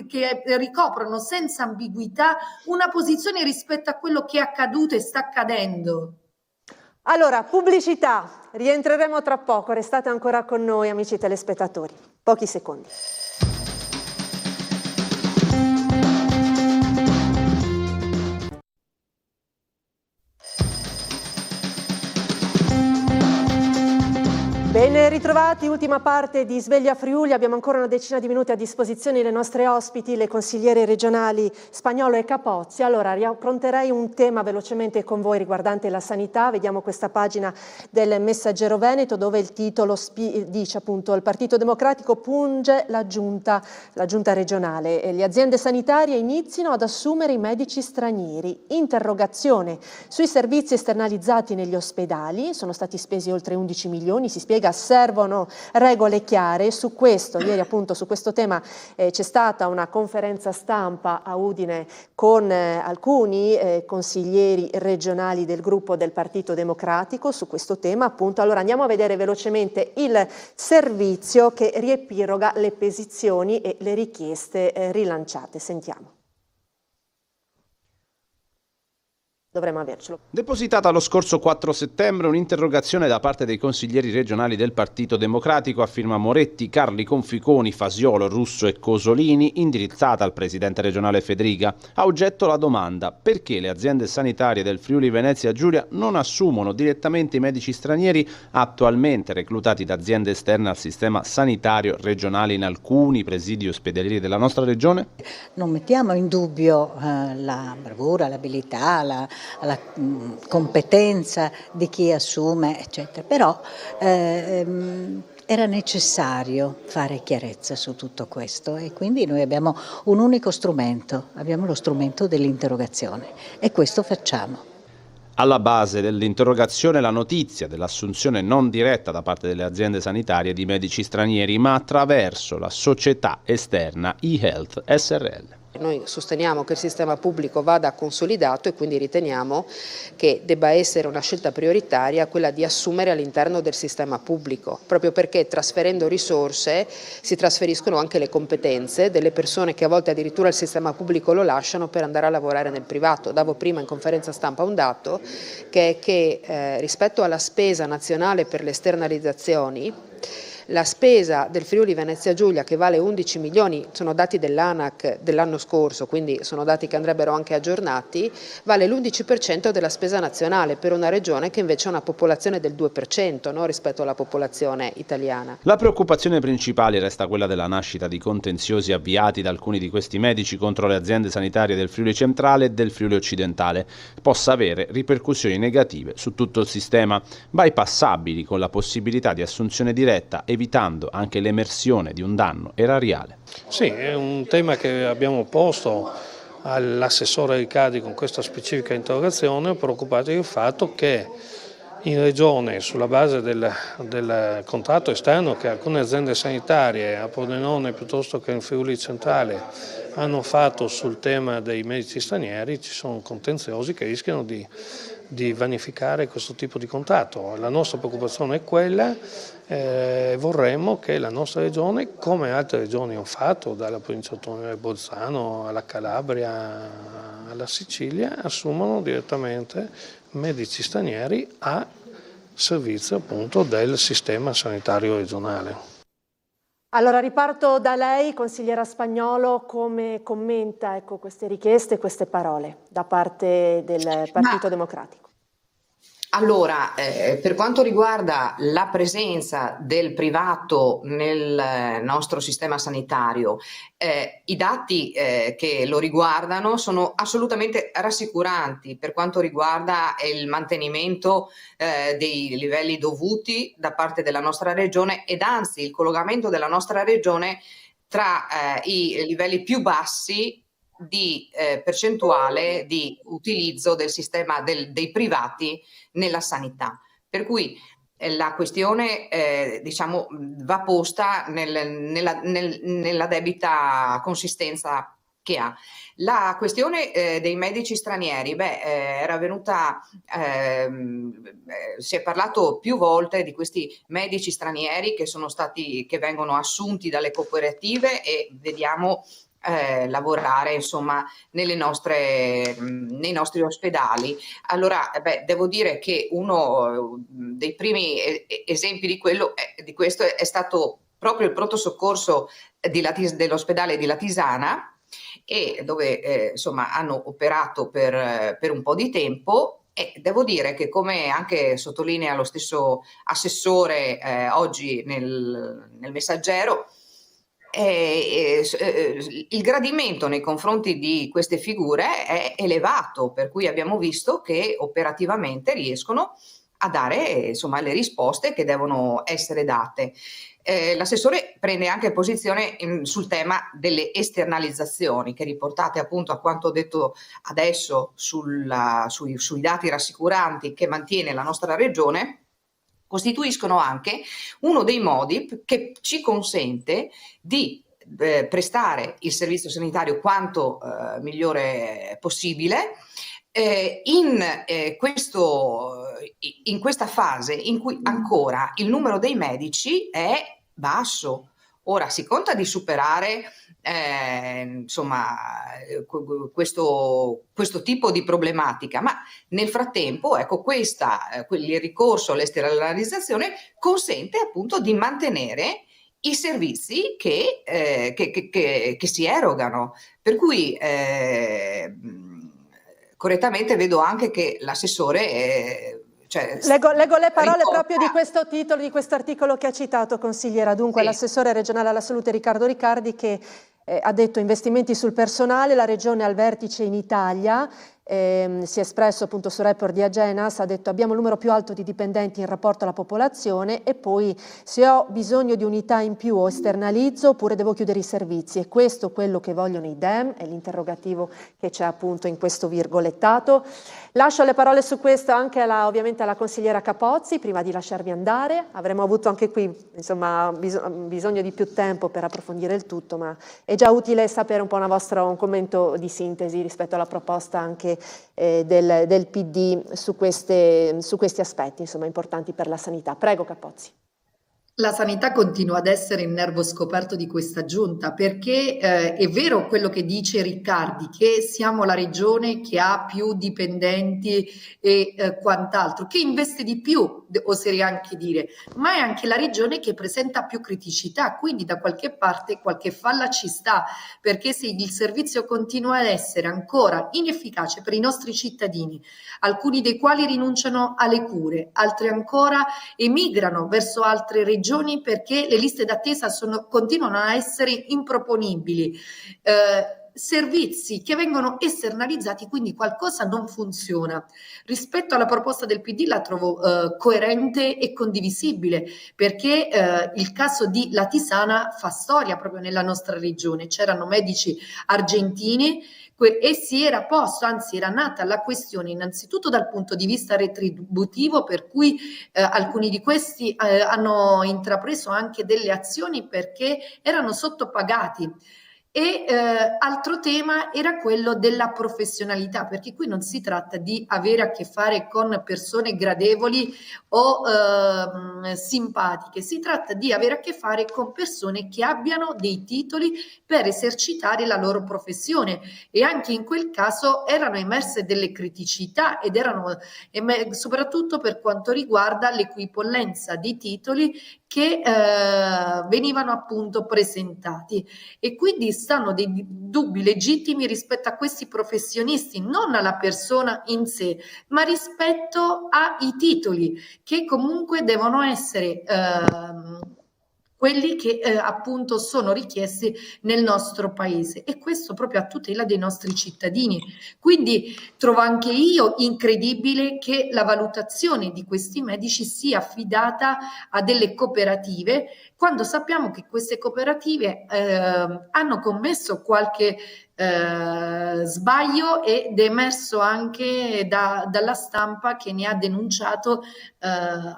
che ricoprono senza ambiguità una posizione rispetto a quello che è accaduto e sta accadendo. Allora, pubblicità, rientreremo tra poco, restate ancora con noi amici telespettatori, pochi secondi. Ben ritrovati, ultima parte di Sveglia Friuli, abbiamo ancora una decina di minuti a disposizione, le nostre ospiti, le consigliere regionali Spagnolo e Capozzi. Allora, riaffronterei un tema velocemente con voi riguardante la sanità, vediamo questa pagina del Messaggero Veneto dove il titolo dice appunto il Partito Democratico punge la giunta regionale e le aziende sanitarie inizino ad assumere i medici stranieri, interrogazione sui servizi esternalizzati negli ospedali, sono stati spesi oltre 11 milioni, si spiega servono regole chiare. Su questo, ieri appunto su questo tema c'è stata una conferenza stampa a Udine con alcuni consiglieri regionali del gruppo del Partito Democratico su questo tema appunto. Allora andiamo a vedere velocemente il servizio che riepiloga le petizioni e le richieste rilanciate. Sentiamo. Dovremmo avercelo. Depositata lo scorso 4 settembre un'interrogazione da parte dei consiglieri regionali del Partito Democratico a firma Moretti, Carli, Conficoni, Fasiolo, Russo e Cosolini, indirizzata al presidente regionale Fedriga, ha oggetto la domanda: perché le aziende sanitarie del Friuli Venezia Giulia non assumono direttamente i medici stranieri attualmente reclutati da aziende esterne al sistema sanitario regionale in alcuni presidi ospedalieri della nostra regione? Non mettiamo in dubbio la bravura, l'abilità, la competenza di chi assume, eccetera, però era necessario fare chiarezza su tutto questo e quindi noi abbiamo un unico strumento, abbiamo lo strumento dell'interrogazione e questo facciamo. Alla base dell'interrogazione la notizia dell'assunzione non diretta da parte delle aziende sanitarie di medici stranieri, ma attraverso la società esterna eHealth SRL. Noi sosteniamo che il sistema pubblico vada consolidato e quindi riteniamo che debba essere una scelta prioritaria quella di assumere all'interno del sistema pubblico, proprio perché trasferendo risorse si trasferiscono anche le competenze delle persone che a volte addirittura il sistema pubblico lo lasciano per andare a lavorare nel privato. Davo prima in conferenza stampa un dato che è che rispetto alla spesa nazionale per le esternalizzazioni, la spesa del Friuli Venezia Giulia, che vale 11 milioni, sono dati dell'ANAC dell'anno scorso, quindi sono dati che andrebbero anche aggiornati, vale l'11% della spesa nazionale per una regione che invece ha una popolazione del 2%, no, rispetto alla popolazione italiana. La preoccupazione principale resta quella della nascita di contenziosi avviati da alcuni di questi medici contro le aziende sanitarie del Friuli centrale e del Friuli occidentale, possa avere ripercussioni negative su tutto il sistema, bypassabili con la possibilità di assunzione diretta, evitando anche l'emersione di un danno erariale. Sì, è un tema che abbiamo posto all'assessore Riccardi con questa specifica interrogazione, preoccupati del fatto che in regione, sulla base del contratto esterno che alcune aziende sanitarie a Pordenone piuttosto che in Friuli Centrale hanno fatto sul tema dei medici stranieri, ci sono contenziosi che rischiano di vanificare questo tipo di contratto. La nostra preoccupazione è quella, vorremmo che la nostra regione, come altre regioni hanno fatto, dalla provincia autonoma di Bolzano alla Calabria alla Sicilia, assumano direttamente medici stranieri a servizio appunto del sistema sanitario regionale. Allora riparto da lei, consigliera Spagnolo, come commenta queste richieste, queste parole da parte del Partito Democratico? Allora, per quanto riguarda la presenza del privato nel nostro sistema sanitario, i dati che lo riguardano sono assolutamente rassicuranti per quanto riguarda il mantenimento dei livelli dovuti da parte della nostra regione ed anzi il collocamento della nostra regione tra i livelli più bassi di percentuale di utilizzo del sistema dei privati nella sanità. Per cui la questione diciamo va posta nella debita consistenza che ha. La questione dei medici stranieri, era venuta, si è parlato più volte di questi medici stranieri che vengono assunti dalle cooperative e vediamo lavorare insomma nei nostri ospedali. Allora devo dire che uno dei primi esempi di questo è stato proprio il pronto soccorso dell'ospedale di Latisana, e dove insomma hanno operato per un po' di tempo. E devo dire che, come anche sottolinea lo stesso assessore oggi nel Messaggero, il gradimento nei confronti di queste figure è elevato, per cui abbiamo visto che operativamente riescono a dare insomma le risposte che devono essere date. L'assessore prende anche posizione sul tema delle esternalizzazioni, che riportate appunto a quanto detto adesso sui dati rassicuranti che mantiene la nostra regione, costituiscono anche uno dei modi che ci consente di prestare il servizio sanitario quanto migliore possibile in questa fase in cui ancora il numero dei medici è basso. Ora si conta di superare insomma questo tipo di problematica, ma nel frattempo ecco il ricorso all'esternalizzazione consente appunto di mantenere i servizi che si erogano, per cui correttamente vedo anche che l'assessore leggo le parole proprio di questo titolo, di questo articolo che ha citato, consigliera. Dunque sì. L'assessore regionale alla salute Riccardo Riccardi che ha detto investimenti sul personale, la regione al vertice in Italia, si è espresso appunto sul report di Agenas, ha detto abbiamo il numero più alto di dipendenti in rapporto alla popolazione e poi se ho bisogno di unità in più o esternalizzo oppure devo chiudere i servizi, e questo quello che vogliono i DEM, è l'interrogativo che c'è appunto in questo virgolettato. Lascio le parole su questo anche ovviamente alla consigliera Capozzi prima di lasciarvi andare. Avremmo avuto anche qui insomma bisogno di più tempo per approfondire il tutto, ma è già utile sapere un po' un commento di sintesi rispetto alla proposta anche del PD su questi aspetti insomma importanti per la sanità. Prego Capozzi. La sanità continua ad essere il nervo scoperto di questa giunta, perché è vero quello che dice Riccardi, che siamo la regione che ha più dipendenti e quant'altro, che investe di più, oserei anche dire, ma è anche la regione che presenta più criticità, quindi da qualche parte qualche falla ci sta, perché se il servizio continua ad essere ancora inefficace per i nostri cittadini, alcuni dei quali rinunciano alle cure, altri ancora emigrano verso altre regioni perché le liste d'attesa continuano a essere improponibili, servizi che vengono esternalizzati, quindi qualcosa non funziona. Rispetto alla proposta del PD la trovo coerente e condivisibile, perché il caso di Latisana fa storia proprio nella nostra regione. C'erano medici argentini e si era posto, anzi era nata la questione innanzitutto dal punto di vista retributivo, per cui alcuni di questi hanno intrapreso anche delle azioni perché erano sottopagati. E altro tema era quello della professionalità, perché qui non si tratta di avere a che fare con persone gradevoli o simpatiche, si tratta di avere a che fare con persone che abbiano dei titoli per esercitare la loro professione, e anche in quel caso erano emerse delle criticità ed erano soprattutto per quanto riguarda l'equipollenza dei titoli che venivano appunto presentati, e quindi stanno dei dubbi legittimi rispetto a questi professionisti, non alla persona in sé, ma rispetto ai titoli che comunque devono essere quelli che appunto sono richiesti nel nostro paese, e questo proprio a tutela dei nostri cittadini. Quindi trovo anche io incredibile che la valutazione di questi medici sia affidata a delle cooperative, quando sappiamo che queste cooperative hanno commesso qualche sbaglio, ed è emerso anche dalla stampa che ne ha denunciato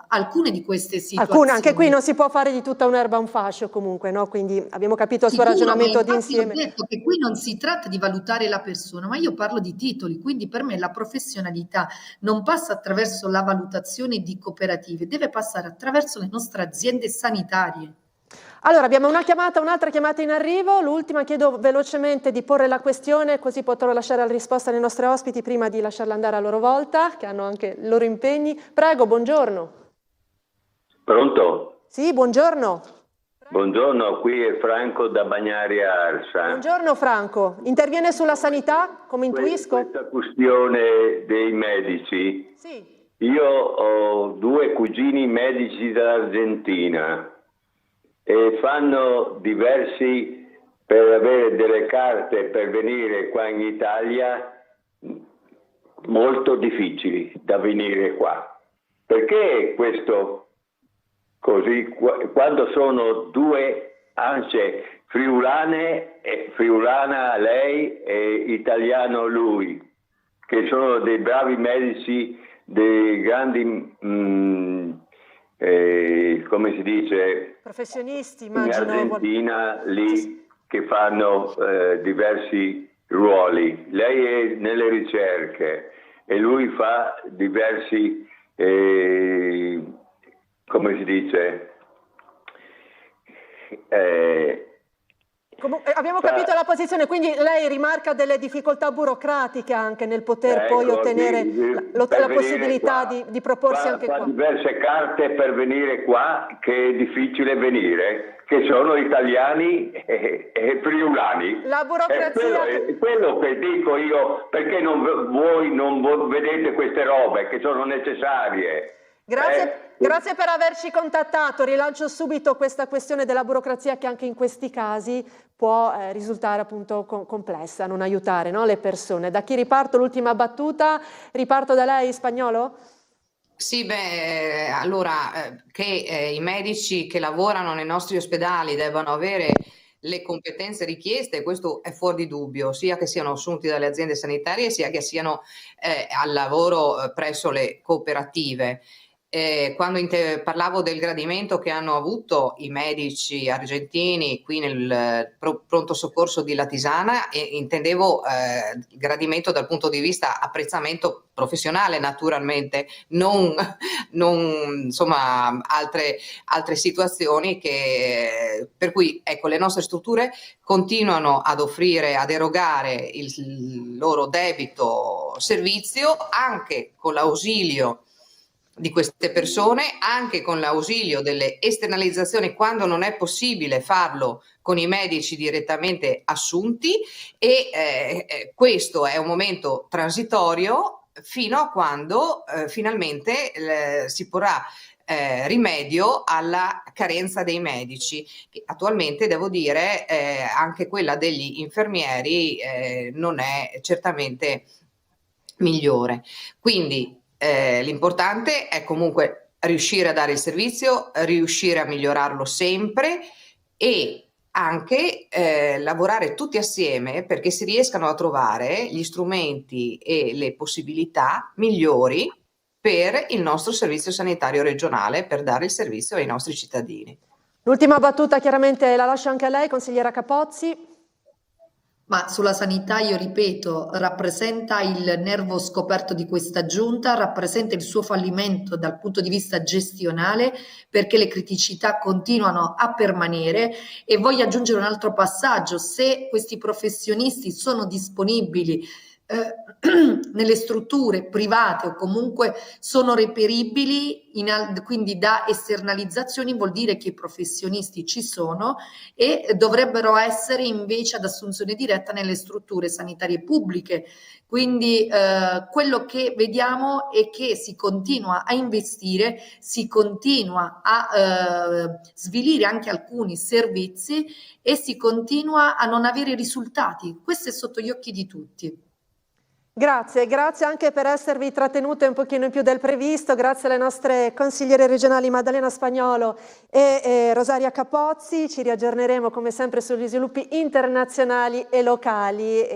alcune di queste situazioni. Anche qui non si può fare di tutta un'erba un fascio comunque, no? Quindi abbiamo capito il suo ragionamento d'insieme. Ho detto che qui non si tratta di valutare la persona, ma io parlo di titoli, quindi per me la professionalità non passa attraverso la valutazione di cooperative, deve passare attraverso le nostre aziende sanitarie. Allora, abbiamo un'altra chiamata in arrivo, l'ultima. Chiedo velocemente di porre la questione, così potrò lasciare la risposta ai nostri ospiti prima di lasciarla andare a loro volta, che hanno anche i loro impegni. Prego, buongiorno. Pronto? Sì, buongiorno. Buongiorno, qui è Franco da Bagnaria Arsa. Buongiorno Franco, interviene sulla sanità, come intuisco? Questa questione dei medici. Sì. Io ho 2 cugini medici dall'Argentina e fanno diversi per avere delle carte per venire qua in Italia, molto difficili da venire qua. Perché questo così? Quando sono 2 ance friulane, friulana lei e italiano lui, che sono dei bravi medici, dei grandi come si dice, professionisti, immagino, in Argentina lì, che fanno diversi ruoli. Lei è nelle ricerche e lui fa diversi come si dice, abbiamo capito la posizione, quindi lei rimarca delle difficoltà burocratiche anche nel poter poi ottenere la possibilità di proporsi anche qua. Fa diverse carte per venire qua, che è difficile venire, che sono italiani e friulani. La burocrazia... È quello che dico io, perché voi non vedete queste robe che sono necessarie. Grazie per averci contattato. Rilancio subito questa questione della burocrazia, che anche in questi casi può risultare appunto complessa, non aiutare, no, le persone. Da chi riparto? L'ultima battuta. Riparto da lei, Spagnolo? Sì, allora che i medici che lavorano nei nostri ospedali debbano avere le competenze richieste, questo è fuori di dubbio, sia che siano assunti dalle aziende sanitarie, sia che siano al lavoro presso le cooperative. Quando parlavo del gradimento che hanno avuto i medici argentini qui nel pronto soccorso di Latisana, intendevo gradimento dal punto di vista apprezzamento professionale, naturalmente, non insomma altre situazioni per cui ecco, le nostre strutture continuano ad erogare il loro debito servizio anche con l'ausilio di queste persone, anche con l'ausilio delle esternalizzazioni quando non è possibile farlo con i medici direttamente assunti, e questo è un momento transitorio fino a quando finalmente si porrà rimedio alla carenza dei medici, che attualmente devo dire anche quella degli infermieri non è certamente migliore. Quindi l'importante è comunque riuscire a dare il servizio, riuscire a migliorarlo sempre e anche lavorare tutti assieme perché si riescano a trovare gli strumenti e le possibilità migliori per il nostro servizio sanitario regionale, per dare il servizio ai nostri cittadini. L'ultima battuta chiaramente la lascio anche a lei, consigliera Capozzi. Ma sulla sanità, io ripeto, rappresenta il nervo scoperto di questa giunta, rappresenta il suo fallimento dal punto di vista gestionale, perché le criticità continuano a permanere. E voglio aggiungere un altro passaggio: se questi professionisti sono disponibili nelle strutture private o comunque sono reperibili, quindi da esternalizzazioni, vuol dire che i professionisti ci sono e dovrebbero essere invece ad assunzione diretta nelle strutture sanitarie pubbliche. Quindi quello che vediamo è che si continua a investire, si continua a svilire anche alcuni servizi e si continua a non avere risultati. Questo è sotto gli occhi di tutti. Grazie anche per esservi trattenute un pochino in più del previsto, grazie alle nostre consigliere regionali Maddalena Spagnolo e Rosaria Capozzi. Ci riaggiorneremo come sempre sugli sviluppi internazionali e locali.